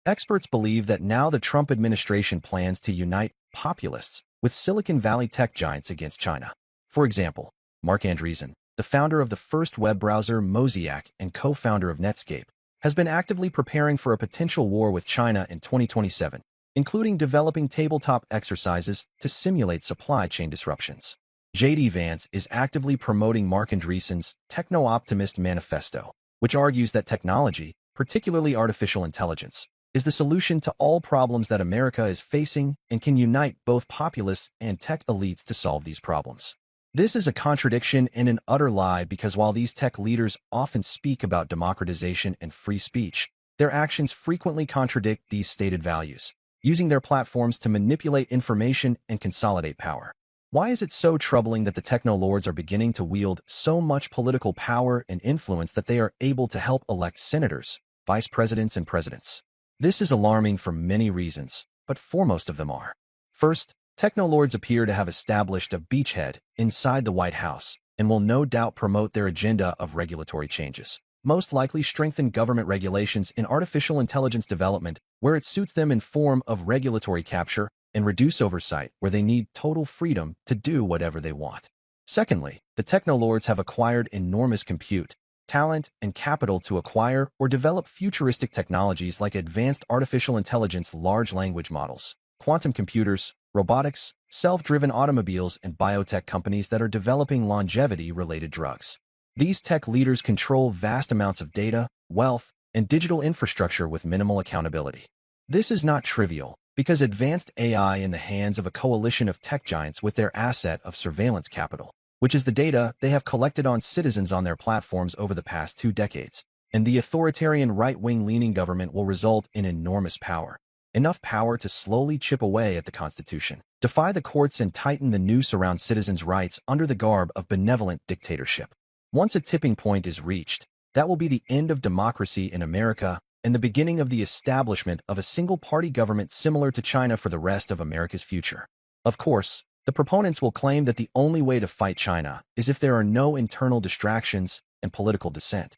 Experts believe that now the Trump administration plans to unite populists with Silicon Valley tech giants against China. For example, Marc Andreessen, the founder of the first web browser Mosaic and co-founder of Netscape, has been actively preparing for a potential war with China in 2027, including developing tabletop exercises to simulate supply chain disruptions. J.D. Vance is actively promoting Marc Andreessen's Techno-Optimist Manifesto, which argues that technology, particularly artificial intelligence, is the solution to all problems that America is facing and can unite both populists and tech elites to solve these problems. This is a contradiction and an utter lie because while these tech leaders often speak about democratization and free speech, their actions frequently contradict these stated values, using their platforms to manipulate information and consolidate power. Why is it so troubling that the techno-lords are beginning to wield so much political power and influence that they are able to help elect senators, vice presidents, and presidents? This is alarming for many reasons, but foremost of them are: first, techno-lords appear to have established a beachhead inside the White House and will no doubt promote their agenda of regulatory changes, most likely strengthen government regulations in artificial intelligence development where it suits them in form of regulatory capture and reduce oversight where they need total freedom to do whatever they want. Secondly, the techno-lords have acquired enormous compute, talent, and capital to acquire or develop futuristic technologies like advanced artificial intelligence large language models, quantum computers, robotics, self-driven automobiles, and biotech companies that are developing longevity-related drugs. These tech leaders control vast amounts of data, wealth, and digital infrastructure with minimal accountability. This is not trivial, because advanced AI in the hands of a coalition of tech giants with their asset of surveillance capital, which is the data they have collected on citizens on their platforms over the past 2 decades, and the authoritarian right-wing leaning government will result in enormous power. Enough power to slowly chip away at the Constitution, defy the courts, and tighten the noose around citizens' rights under the garb of benevolent dictatorship. Once a tipping point is reached, that will be the end of democracy in America and the beginning of the establishment of a single-party government similar to China for the rest of America's future. Of course, the proponents will claim that the only way to fight China is if there are no internal distractions and political dissent.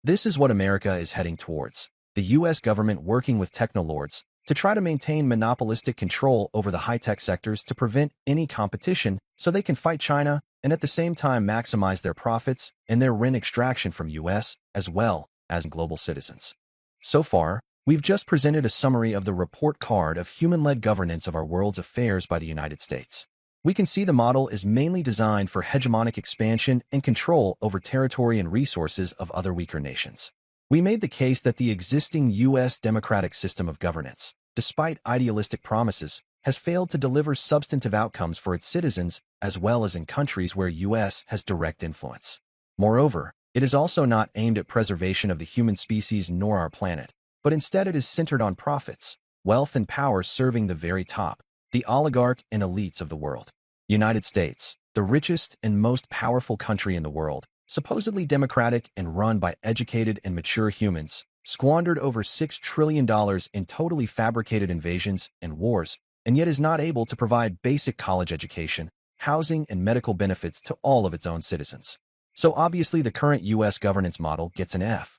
This is what America is heading towards: the U.S. government working with techno-lords to try to maintain monopolistic control over the high-tech sectors to prevent any competition so they can fight China and at the same time maximize their profits and their rent extraction from U.S. as well as global citizens. So far, we've just presented a summary of the report card of human-led governance of our world's affairs by the United States. We can see the model is mainly designed for hegemonic expansion and control over territory and resources of other weaker nations. We made the case that the existing U.S. democratic system of governance, despite idealistic promises, has failed to deliver substantive outcomes for its citizens as well as in countries where U.S. has direct influence. Moreover, it is also not aimed at preservation of the human species nor our planet, but instead it is centered on profits, wealth, and power serving the very top, the oligarch and elites of the world. United States, the richest and most powerful country in the world, supposedly democratic and run by educated and mature humans, squandered over $6 trillion in totally fabricated invasions and wars, and yet is not able to provide basic college education, housing, and medical benefits to all of its own citizens. So obviously the current U.S. governance model gets an F.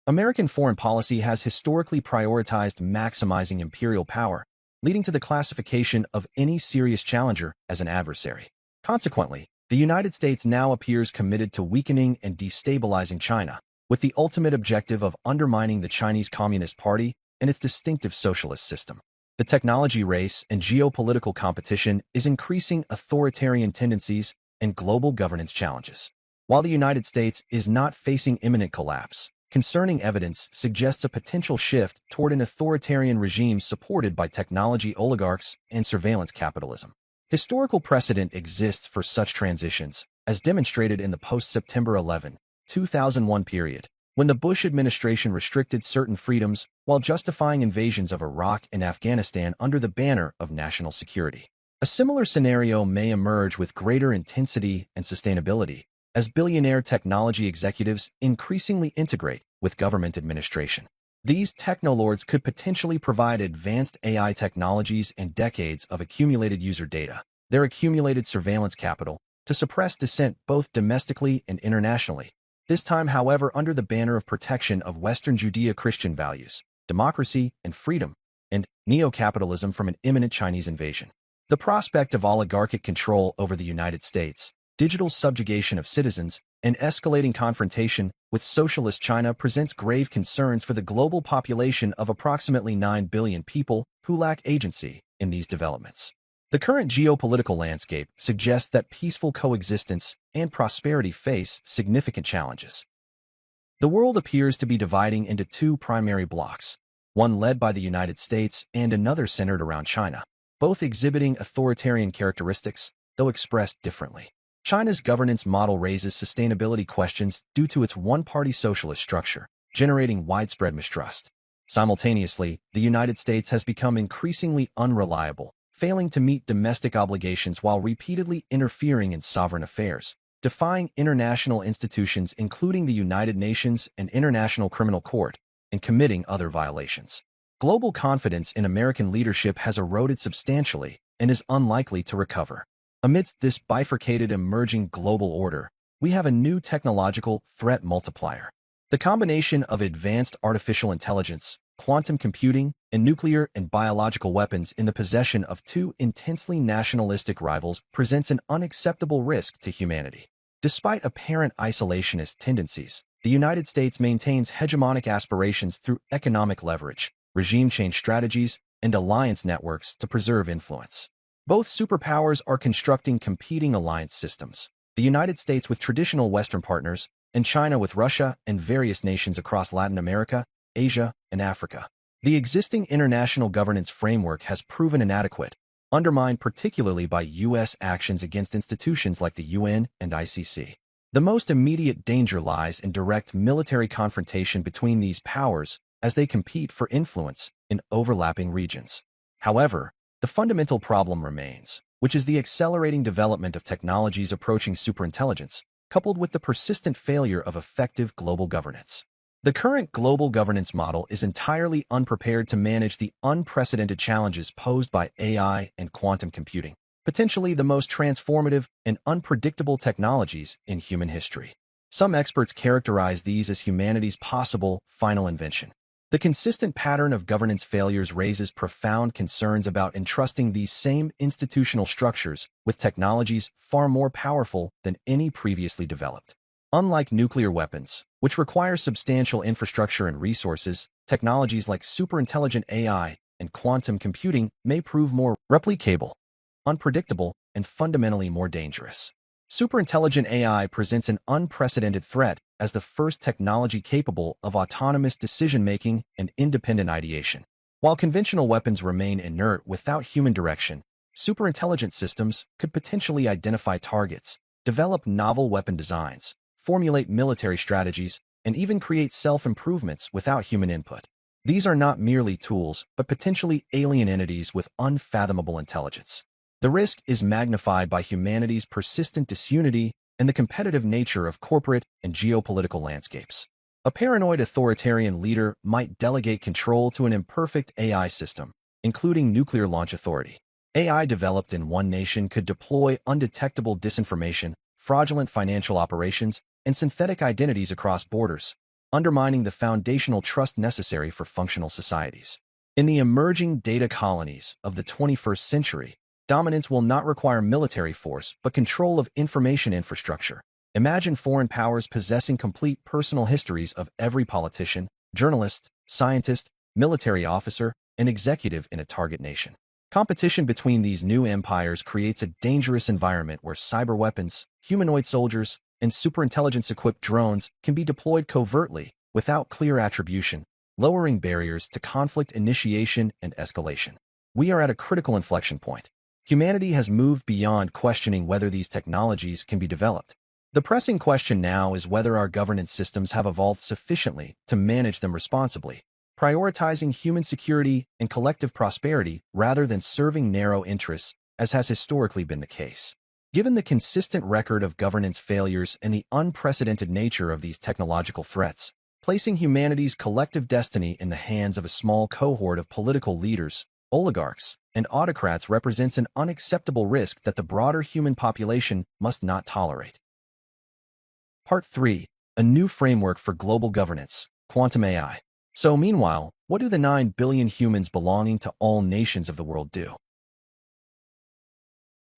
American foreign policy has historically prioritized maximizing imperial power, leading to the classification of any serious challenger as an adversary. Consequently, the United States now appears committed to weakening and destabilizing China, with the ultimate objective of undermining the Chinese Communist Party and its distinctive socialist system. The technology race and geopolitical competition is increasing authoritarian tendencies and global governance challenges. While the United States is not facing imminent collapse, concerning evidence suggests a potential shift toward an authoritarian regime supported by technology oligarchs and surveillance capitalism. Historical precedent exists for such transitions, as demonstrated in the post-September 11, 2001 period, when the Bush administration restricted certain freedoms while justifying invasions of Iraq and Afghanistan under the banner of national security. A similar scenario may emerge with greater intensity and sustainability, as billionaire technology executives increasingly integrate with government administration. These technolords could potentially provide advanced AI technologies and decades of accumulated user data, their accumulated surveillance capital, to suppress dissent both domestically and internationally. This time, however, under the banner of protection of Western Judeo-Christian values, democracy and freedom, and neo-capitalism from an imminent Chinese invasion. The prospect of oligarchic control over the United States, digital subjugation of citizens, and escalating confrontation with socialist China presents grave concerns for the global population of approximately 9 billion people who lack agency in these developments. The current geopolitical landscape suggests that peaceful coexistence and prosperity face significant challenges. The world appears to be dividing into two primary blocks, one led by the United States and another centered around China, both exhibiting authoritarian characteristics, though expressed differently. China's governance model raises sustainability questions due to its one-party socialist structure, generating widespread mistrust. Simultaneously, the United States has become increasingly unreliable, failing to meet domestic obligations while repeatedly interfering in sovereign affairs, defying international institutions including the United Nations and International Criminal Court, and committing other violations. Global confidence in American leadership has eroded substantially and is unlikely to recover. Amidst this bifurcated emerging global order, we have a new technological threat multiplier. The combination of advanced artificial intelligence, quantum computing, and nuclear and biological weapons in the possession of two intensely nationalistic rivals presents an unacceptable risk to humanity. Despite apparent isolationist tendencies, the United States maintains hegemonic aspirations through economic leverage, regime change strategies, and alliance networks to preserve influence. Both superpowers are constructing competing alliance systems, the United States with traditional Western partners, and China with Russia and various nations across Latin America, Asia, and Africa. The existing international governance framework has proven inadequate, undermined particularly by U.S. actions against institutions like the UN and ICC. The most immediate danger lies in direct military confrontation between these powers as they compete for influence in overlapping regions. However, the fundamental problem remains, which is the accelerating development of technologies approaching superintelligence, coupled with the persistent failure of effective global governance. The current global governance model is entirely unprepared to manage the unprecedented challenges posed by AI and quantum computing, potentially the most transformative and unpredictable technologies in human history. Some experts characterize these as humanity's possible final invention. The consistent pattern of governance failures raises profound concerns about entrusting these same institutional structures with technologies far more powerful than any previously developed. Unlike nuclear weapons, which require substantial infrastructure and resources, technologies like superintelligent AI and quantum computing may prove more replicable, unpredictable, and fundamentally more dangerous. Superintelligent AI presents an unprecedented threat as the first technology capable of autonomous decision-making and independent ideation. While conventional weapons remain inert without human direction, superintelligent systems could potentially identify targets, develop novel weapon designs, formulate military strategies, and even create self-improvements without human input. These are not merely tools, but potentially alien entities with unfathomable intelligence. The risk is magnified by humanity's persistent disunity and the competitive nature of corporate and geopolitical landscapes. A paranoid authoritarian leader might delegate control to an imperfect AI system, including nuclear launch authority. AI developed in one nation could deploy undetectable disinformation, fraudulent financial operations, and synthetic identities across borders, undermining the foundational trust necessary for functional societies. In the emerging data colonies of the 21st century, dominance will not require military force but control of information infrastructure. Imagine foreign powers possessing complete personal histories of every politician, journalist, scientist, military officer, and executive in a target nation. Competition between these new empires creates a dangerous environment where cyber weapons, humanoid soldiers, and superintelligence-equipped drones can be deployed covertly without clear attribution, lowering barriers to conflict initiation and escalation. We are at a critical inflection point. Humanity has moved beyond questioning whether these technologies can be developed. The pressing question now is whether our governance systems have evolved sufficiently to manage them responsibly, prioritizing human security and collective prosperity rather than serving narrow interests, as has historically been the case. Given the consistent record of governance failures and the unprecedented nature of these technological threats, placing humanity's collective destiny in the hands of a small cohort of political leaders, oligarchs, and autocrats represents an unacceptable risk that the broader human population must not tolerate. Part 3. A new framework for global governance, quantum AI. So meanwhile, what do the 9 billion humans belonging to all nations of the world do?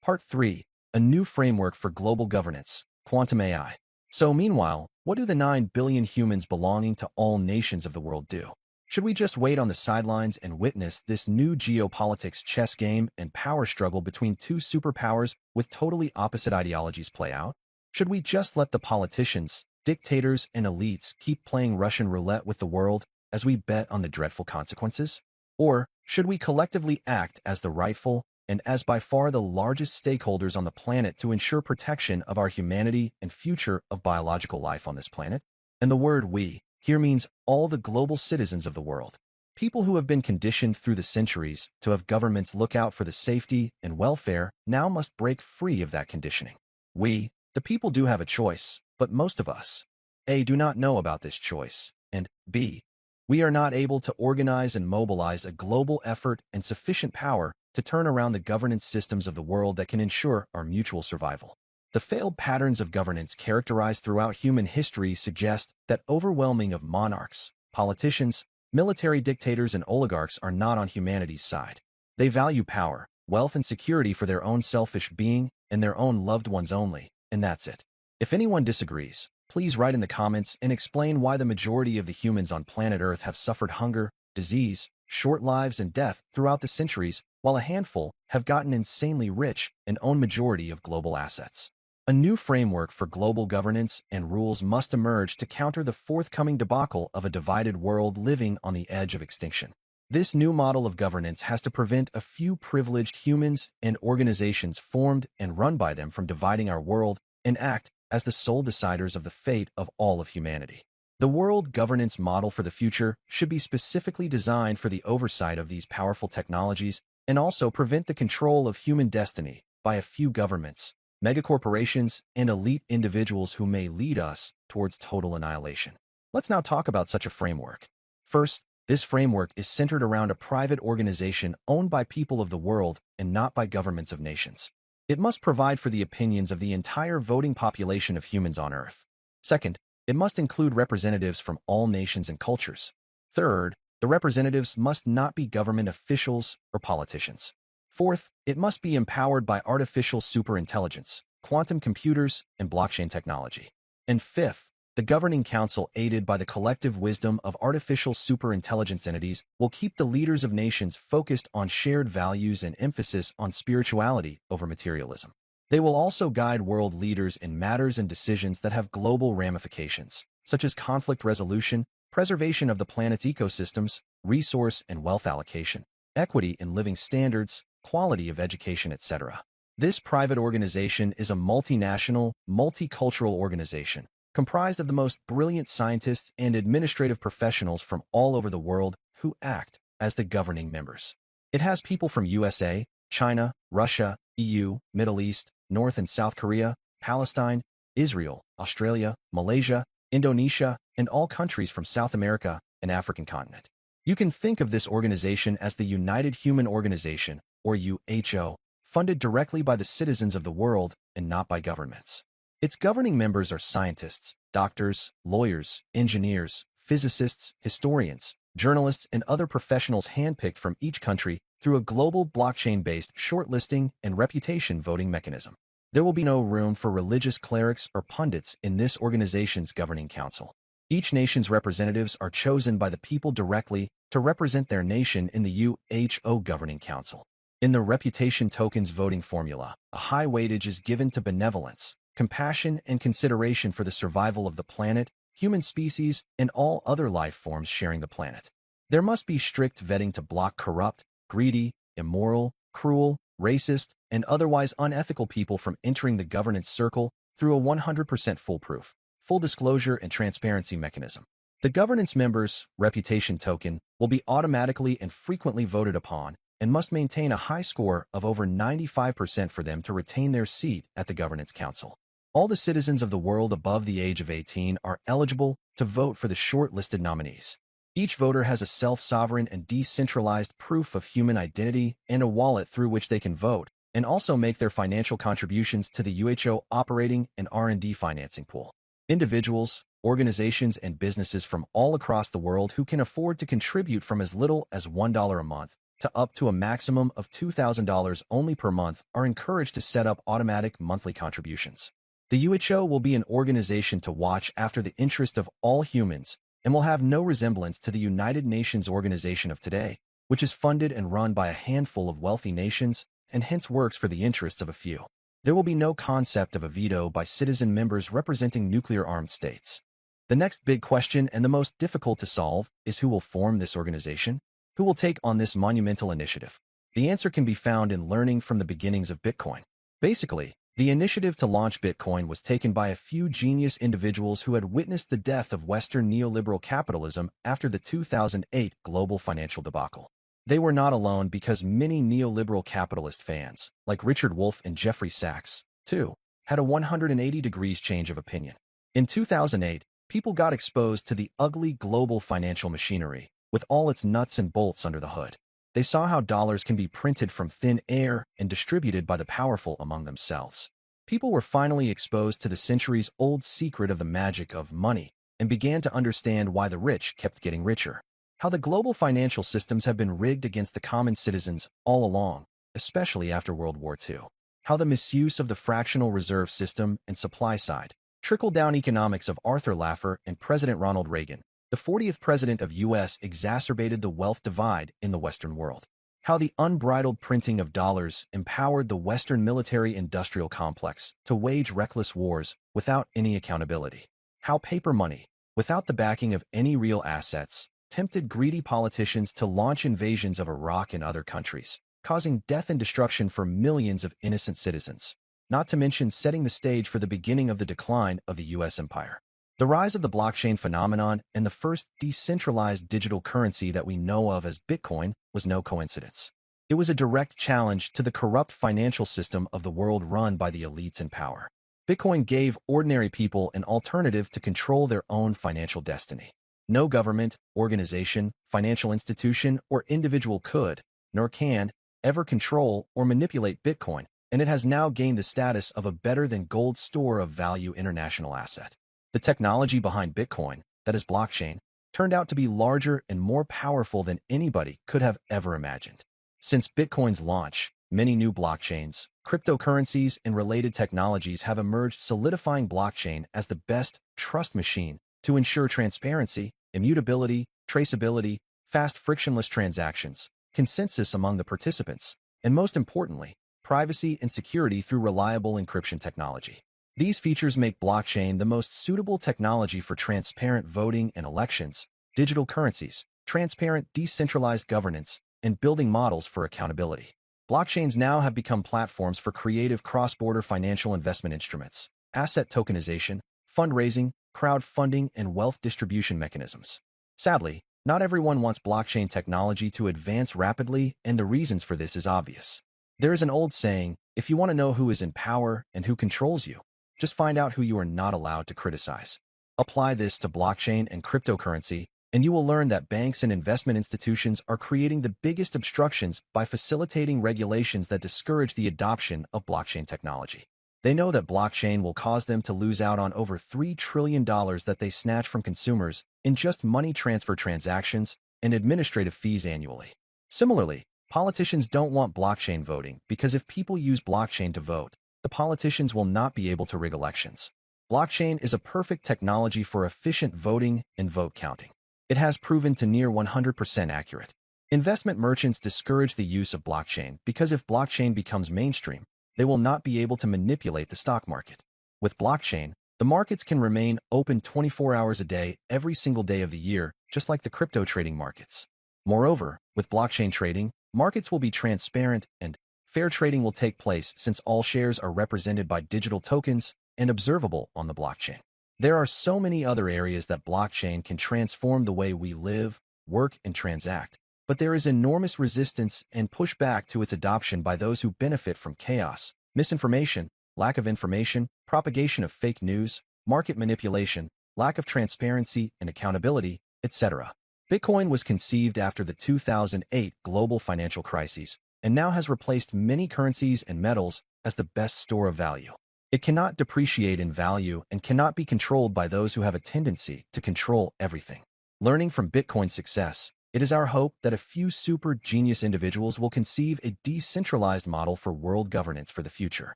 Part 3. A new framework for global governance, quantum AI. So meanwhile, what do the 9 billion humans belonging to all nations of the world do? Should we just wait on the sidelines and witness this new geopolitics chess game and power struggle between two superpowers with totally opposite ideologies play out? Should we just let the politicians, dictators, and elites keep playing Russian roulette with the world as we bet on the dreadful consequences? Or should we collectively act as the rightful and as by far the largest stakeholders on the planet to ensure protection of our humanity and future of biological life on this planet? And the word we here means all the global citizens of the world. People who have been conditioned through the centuries to have governments look out for the safety and welfare now must break free of that conditioning. We, the people, do have a choice, but most of us, A, do not know about this choice, and B, we are not able to organize and mobilize a global effort and sufficient power to turn around the governance systems of the world that can ensure our mutual survival. The failed patterns of governance characterized throughout human history suggest that overwhelming of monarchs, politicians, military dictators, and oligarchs are not on humanity's side. They value power, wealth, and security for their own selfish being and their own loved ones only, and that's it. If anyone disagrees, please write in the comments and explain why the majority of the humans on planet Earth have suffered hunger, disease, short lives, and death throughout the centuries, while a handful have gotten insanely rich and own majority of global assets. A new framework for global governance and rules must emerge to counter the forthcoming debacle of a divided world living on the edge of extinction. This new model of governance has to prevent a few privileged humans and organizations formed and run by them from dividing our world and act as the sole deciders of the fate of all of humanity. The world governance model for the future should be specifically designed for the oversight of these powerful technologies and also prevent the control of human destiny by a few governments, megacorporations, and elite individuals who may lead us towards total annihilation. Let's now talk about such a framework. First, this framework is centered around a private organization owned by people of the world and not by governments of nations. It must provide for the opinions of the entire voting population of humans on Earth. Second, it must include representatives from all nations and cultures. Third, the representatives must not be government officials or politicians. Fourth, it must be empowered by artificial superintelligence, quantum computers, and blockchain technology. And fifth, the governing council, aided by the collective wisdom of artificial superintelligence entities, will keep the leaders of nations focused on shared values and emphasis on spirituality over materialism. They will also guide world leaders in matters and decisions that have global ramifications, such as conflict resolution, preservation of the planet's ecosystems, resource and wealth allocation, equity in living standards, quality of education, etc. This private organization is a multinational, multicultural organization comprised of the most brilliant scientists and administrative professionals from all over the world who act as the governing members. It has people from USA, China, Russia, EU, Middle East, North and South Korea, Palestine, Israel, Australia, Malaysia, Indonesia, and all countries from South America and African continent. You can think of this organization as the United Human Organization, or WHO, funded directly by the citizens of the world and not by governments. Its governing members are scientists, doctors, lawyers, engineers, physicists, historians, journalists, and other professionals handpicked from each country through a global blockchain-based shortlisting and reputation voting mechanism. There will be no room for religious clerics or pundits in this organization's governing council. Each nation's representatives are chosen by the people directly to represent their nation in the WHO Governing Council. In the reputation tokens voting formula, a high weightage is given to benevolence, compassion, and consideration for the survival of the planet, human species, and all other life forms sharing the planet. There must be strict vetting to block corrupt, greedy, immoral, cruel, racist, and otherwise unethical people from entering the governance circle through a 100% foolproof, full disclosure and transparency mechanism. The governance members' reputation token will be automatically and frequently voted upon and must maintain a high score of over 95% for them to retain their seat at the governance council. All the citizens of the world above the age of 18 are eligible to vote for the shortlisted nominees. Each voter has a self-sovereign and decentralized proof of human identity and a wallet through which they can vote, and also make their financial contributions to the WHO operating and R&D financing pool. Individuals, organizations, and businesses from all across the world who can afford to contribute from as little as $1 a month to up to a maximum of $2,000 only per month are encouraged to set up automatic monthly contributions. The WHO will be an organization to watch after the interest of all humans and will have no resemblance to the United Nations organization of today, which is funded and run by a handful of wealthy nations and hence works for the interests of a few. There will be no concept of a veto by citizen members representing nuclear-armed states. The next big question, and the most difficult to solve, is who will form this organization? Who will take on this monumental initiative? The answer can be found in learning from the beginnings of Bitcoin. Basically, the initiative to launch Bitcoin was taken by a few genius individuals who had witnessed the death of Western neoliberal capitalism after the 2008 global financial debacle. They were not alone because many neoliberal capitalist fans, like Richard Wolff and Jeffrey Sachs, too, had a 180 degrees change of opinion. In 2008, people got exposed to the ugly global financial machinery, with all its nuts and bolts under the hood. They saw how dollars can be printed from thin air and distributed by the powerful among themselves. People were finally exposed to the centuries-old secret of the magic of money and began to understand why the rich kept getting richer. How the global financial systems have been rigged against the common citizens all along, especially after World War II. How the misuse of the fractional reserve system and supply-side, trickle-down economics of Arthur Laffer and President Ronald Reagan, the 40th president of U.S., exacerbated the wealth divide in the Western world. How the unbridled printing of dollars empowered the Western military-industrial complex to wage reckless wars without any accountability. How paper money, without the backing of any real assets, tempted greedy politicians to launch invasions of Iraq and other countries, causing death and destruction for millions of innocent citizens, not to mention setting the stage for the beginning of the decline of the U.S. empire. The rise of the blockchain phenomenon and the first decentralized digital currency that we know of as Bitcoin was no coincidence. It was a direct challenge to the corrupt financial system of the world run by the elites in power. Bitcoin gave ordinary people an alternative to control their own financial destiny. No government, organization, financial institution, or individual could, nor can, ever control or manipulate Bitcoin, and it has now gained the status of a better-than-gold store of value international asset. The technology behind Bitcoin, that is blockchain, turned out to be larger and more powerful than anybody could have ever imagined. Since Bitcoin's launch, many new blockchains, cryptocurrencies, and related technologies have emerged, solidifying blockchain as the best trust machine to ensure transparency, immutability, traceability, fast frictionless transactions, consensus among the participants, and most importantly, privacy and security through reliable encryption technology. These features make blockchain the most suitable technology for transparent voting and elections, digital currencies, transparent decentralized governance, and building models for accountability. Blockchains now have become platforms for creative cross-border financial investment instruments, asset tokenization, fundraising, crowdfunding, and wealth distribution mechanisms. Sadly, not everyone wants blockchain technology to advance rapidly, and the reasons for this is obvious. There is an old saying, if you want to know who is in power and who controls you, just find out who you are not allowed to criticize. Apply this to blockchain and cryptocurrency, And you will learn that banks and investment institutions are creating the biggest obstructions by facilitating regulations that discourage the adoption of blockchain technology. They know that blockchain will cause them to lose out on over $3 trillion that they snatch from consumers in just money transfer transactions and administrative fees annually. Similarly, politicians don't want blockchain voting because if people use blockchain to vote, the politicians will not be able to rig elections. Blockchain is a perfect technology for efficient voting and vote counting. It has proven to near 100% accurate. Investment merchants discourage the use of blockchain because if blockchain becomes mainstream, they will not be able to manipulate the stock market. With blockchain, the markets can remain open 24 hours a day, every single day of the year, just like the crypto trading markets. Moreover, with blockchain trading, markets will be transparent and fair trading will take place since all shares are represented by digital tokens and observable on the blockchain. There are so many other areas that blockchain can transform the way we live, work, and transact, but there is enormous resistance and pushback to its adoption by those who benefit from chaos, misinformation, lack of information, propagation of fake news, market manipulation, lack of transparency and accountability, etc. Bitcoin was conceived after the 2008 global financial crisis and now has replaced many currencies and metals as the best store of value. It cannot depreciate in value and cannot be controlled by those who have a tendency to control everything. Learning from Bitcoin's success, it is our hope that a few super genius individuals will conceive a decentralized model for world governance for the future.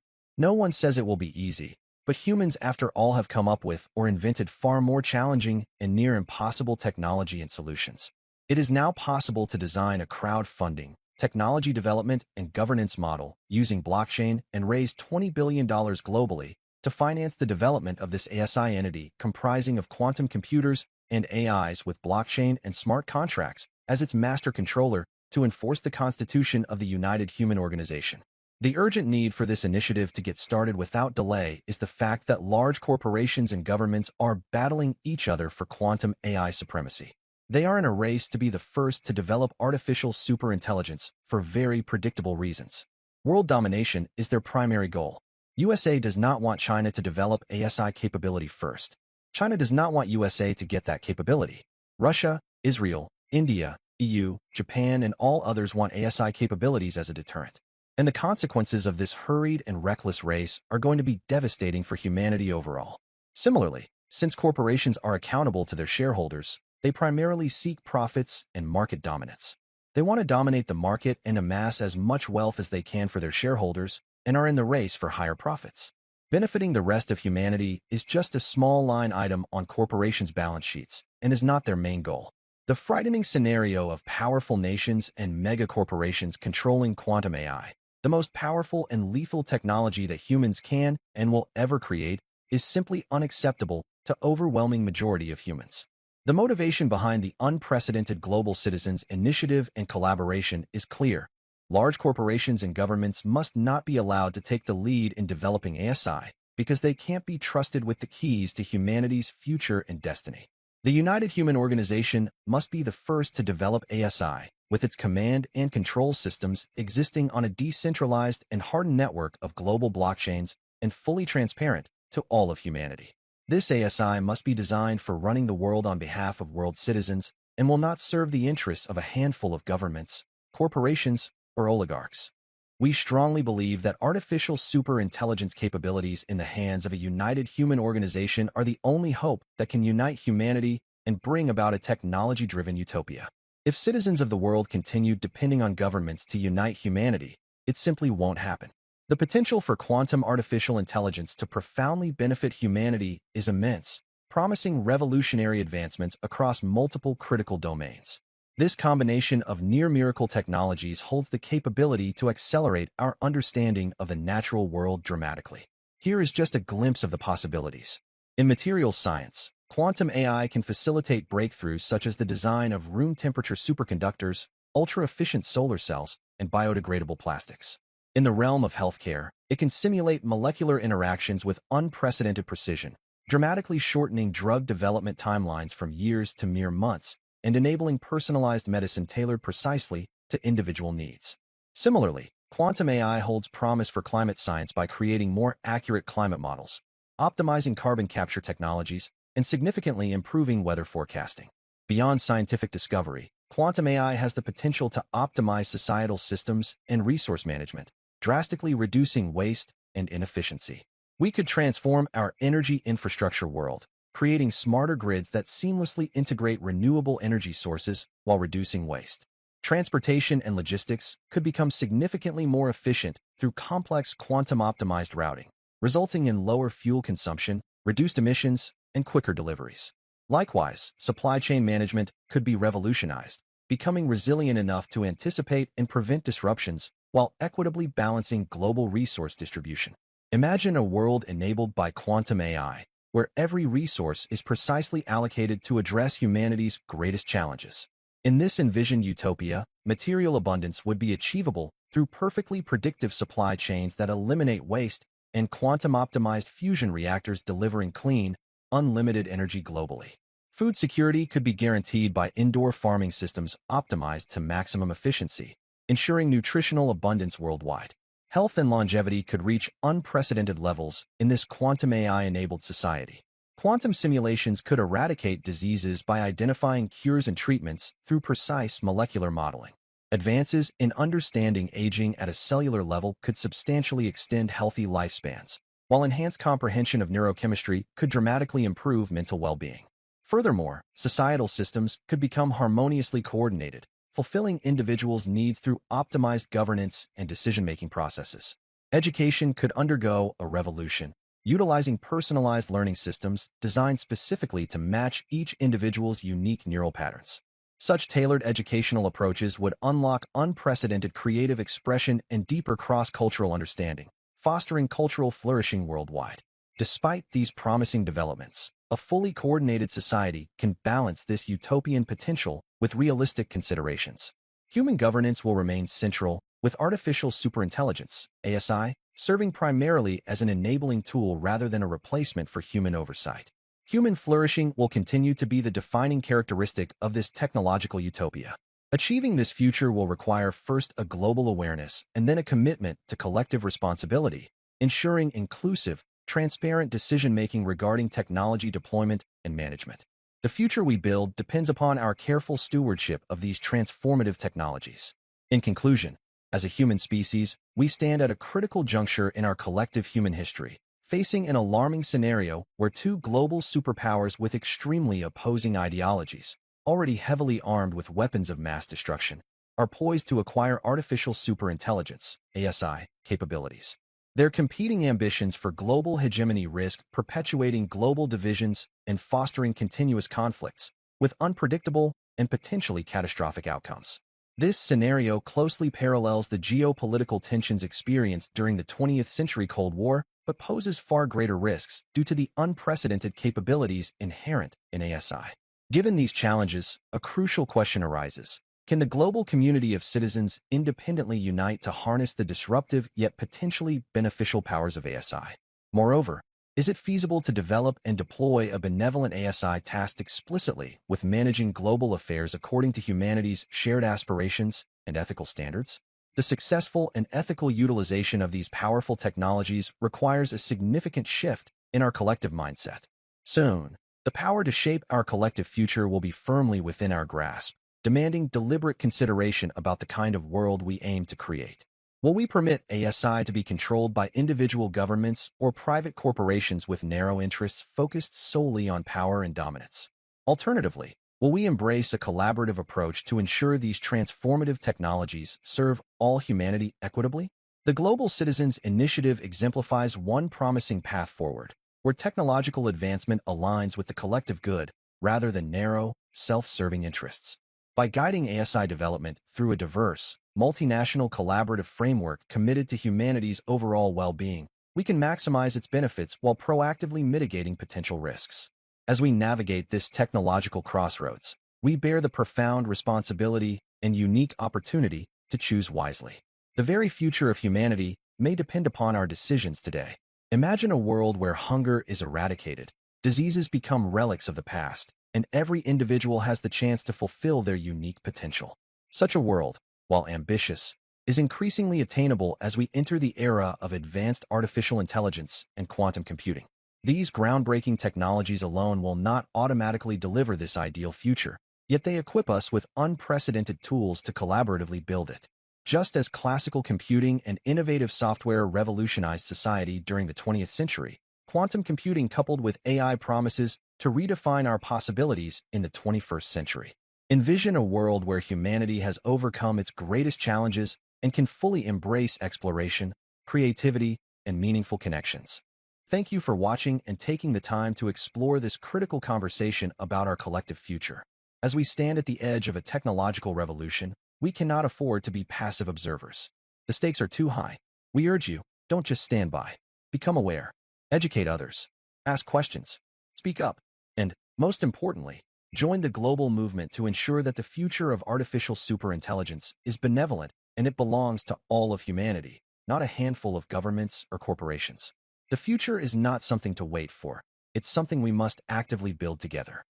No one says it will be easy, but humans after all have come up with or invented far more challenging and near impossible technology and solutions. It is now possible to design a crowdfunding, technology development, and governance model using blockchain and raise $20 billion globally to finance the development of this ASI entity comprising of quantum computers and AIs with blockchain and smart contracts as its master controller to enforce the Constitution of the United Human Organization. The urgent need for this initiative to get started without delay is the fact that large corporations and governments are battling each other for quantum AI supremacy. They are in a race to be the first to develop artificial superintelligence for very predictable reasons. World domination is their primary goal. USA does not want China to develop ASI capability first. China does not want USA to get that capability. Russia, Israel, India, EU, Japan, and all others want ASI capabilities as a deterrent. And the consequences of this hurried and reckless race are going to be devastating for humanity overall. Similarly, since corporations are accountable to their shareholders, they primarily seek profits and market dominance. They want to dominate the market and amass as much wealth as they can for their shareholders and are in the race for higher profits. Benefiting the rest of humanity is just a small line item on corporations' balance sheets and is not their main goal. The frightening scenario of powerful nations and mega corporations controlling quantum AI, the most powerful and lethal technology that humans can and will ever create, is simply unacceptable to overwhelming majority of humans. The motivation behind the unprecedented Global Citizens Initiative and collaboration is clear. Large corporations and governments must not be allowed to take the lead in developing ASI because they can't be trusted with the keys to humanity's future and destiny. The United Human Organization must be the first to develop ASI, with its command and control systems existing on a decentralized and hardened network of global blockchains and fully transparent to all of humanity. This ASI must be designed for running the world on behalf of world citizens and will not serve the interests of a handful of governments, corporations, or oligarchs. We strongly believe that artificial superintelligence capabilities in the hands of a united human organization are the only hope that can unite humanity and bring about a technology-driven utopia. If citizens of the world continue depending on governments to unite humanity, it simply won't happen. The potential for quantum artificial intelligence to profoundly benefit humanity is immense, promising revolutionary advancements across multiple critical domains. This combination of near-miracle technologies holds the capability to accelerate our understanding of the natural world dramatically. Here is just a glimpse of the possibilities. In materials science, quantum AI can facilitate breakthroughs such as the design of room-temperature superconductors, ultra-efficient solar cells, and biodegradable plastics. In the realm of healthcare, it can simulate molecular interactions with unprecedented precision, dramatically shortening drug development timelines from years to mere months and enabling personalized medicine tailored precisely to individual needs. Similarly, quantum AI holds promise for climate science by creating more accurate climate models, optimizing carbon capture technologies, and significantly improving weather forecasting. Beyond scientific discovery, quantum AI has the potential to optimize societal systems and resource management, drastically reducing waste and inefficiency. We could transform our energy infrastructure world, creating smarter grids that seamlessly integrate renewable energy sources while reducing waste. Transportation and logistics could become significantly more efficient through complex quantum-optimized routing, resulting in lower fuel consumption, reduced emissions, and quicker deliveries. Likewise, supply chain management could be revolutionized, becoming resilient enough to anticipate and prevent disruptions while equitably balancing global resource distribution. Imagine a world enabled by quantum AI, where every resource is precisely allocated to address humanity's greatest challenges. In this envisioned utopia, material abundance would be achievable through perfectly predictive supply chains that eliminate waste and quantum-optimized fusion reactors delivering clean, unlimited energy globally. Food security could be guaranteed by indoor farming systems optimized to maximum efficiency, ensuring nutritional abundance worldwide. Health and longevity could reach unprecedented levels in this quantum AI-enabled society. Quantum simulations could eradicate diseases by identifying cures and treatments through precise molecular modeling. Advances in understanding aging at a cellular level could substantially extend healthy lifespans, while enhanced comprehension of neurochemistry could dramatically improve mental well-being. Furthermore, societal systems could become harmoniously coordinated, fulfilling individuals' needs through optimized governance and decision-making processes. Education could undergo a revolution, utilizing personalized learning systems designed specifically to match each individual's unique neural patterns. Such tailored educational approaches would unlock unprecedented creative expression and deeper cross-cultural understanding, fostering cultural flourishing worldwide. Despite these promising developments, a fully coordinated society can balance this utopian potential with realistic considerations. Human governance will remain central, with artificial superintelligence, ASI, serving primarily as an enabling tool rather than a replacement for human oversight. Human flourishing will continue to be the defining characteristic of this technological utopia. Achieving this future will require first a global awareness and then a commitment to collective responsibility, ensuring inclusive, transparent decision-making regarding technology deployment and management. The future we build depends upon our careful stewardship of these transformative technologies. In conclusion, as a human species, we stand at a critical juncture in our collective human history, facing an alarming scenario where two global superpowers with extremely opposing ideologies, already heavily armed with weapons of mass destruction, are poised to acquire artificial superintelligence, ASI, capabilities. Their competing ambitions for global hegemony risk perpetuating global divisions and fostering continuous conflicts, with unpredictable and potentially catastrophic outcomes. This scenario closely parallels the geopolitical tensions experienced during the 20th century Cold War, but poses far greater risks due to the unprecedented capabilities inherent in ASI. Given these challenges, a crucial question arises. Can the global community of citizens independently unite to harness the disruptive yet potentially beneficial powers of ASI? Moreover, is it feasible to develop and deploy a benevolent ASI tasked explicitly with managing global affairs according to humanity's shared aspirations and ethical standards? The successful and ethical utilization of these powerful technologies requires a significant shift in our collective mindset. Soon, the power to shape our collective future will be firmly within our grasp, demanding deliberate consideration about the kind of world we aim to create. Will we permit ASI to be controlled by individual governments or private corporations with narrow interests focused solely on power and dominance? Alternatively, will we embrace a collaborative approach to ensure these transformative technologies serve all humanity equitably? The Global Citizens Initiative exemplifies one promising path forward, where technological advancement aligns with the collective good rather than narrow, self-serving interests. By guiding ASI development through a diverse, multinational collaborative framework committed to humanity's overall well-being, we can maximize its benefits while proactively mitigating potential risks. As we navigate this technological crossroads, we bear the profound responsibility and unique opportunity to choose wisely. The very future of humanity may depend upon our decisions today. Imagine a world where hunger is eradicated, diseases become relics of the past, and every individual has the chance to fulfill their unique potential. Such a world, while ambitious, is increasingly attainable as we enter the era of advanced artificial intelligence and quantum computing. These groundbreaking technologies alone will not automatically deliver this ideal future, yet they equip us with unprecedented tools to collaboratively build it. Just as classical computing and innovative software revolutionized society during the 20th century, quantum computing coupled with AI promises to redefine our possibilities in the 21st century. Envision a world where humanity has overcome its greatest challenges and can fully embrace exploration, creativity, and meaningful connections. Thank you for watching and taking the time to explore this critical conversation about our collective future. As we stand at the edge of a technological revolution, we cannot afford to be passive observers. The stakes are too high. We urge you, don't just stand by. Become aware. Educate others. Ask questions. Speak up. And, most importantly, join the global movement to ensure that the future of artificial superintelligence is benevolent and it belongs to all of humanity, not a handful of governments or corporations. The future is not something to wait for. It's something we must actively build together.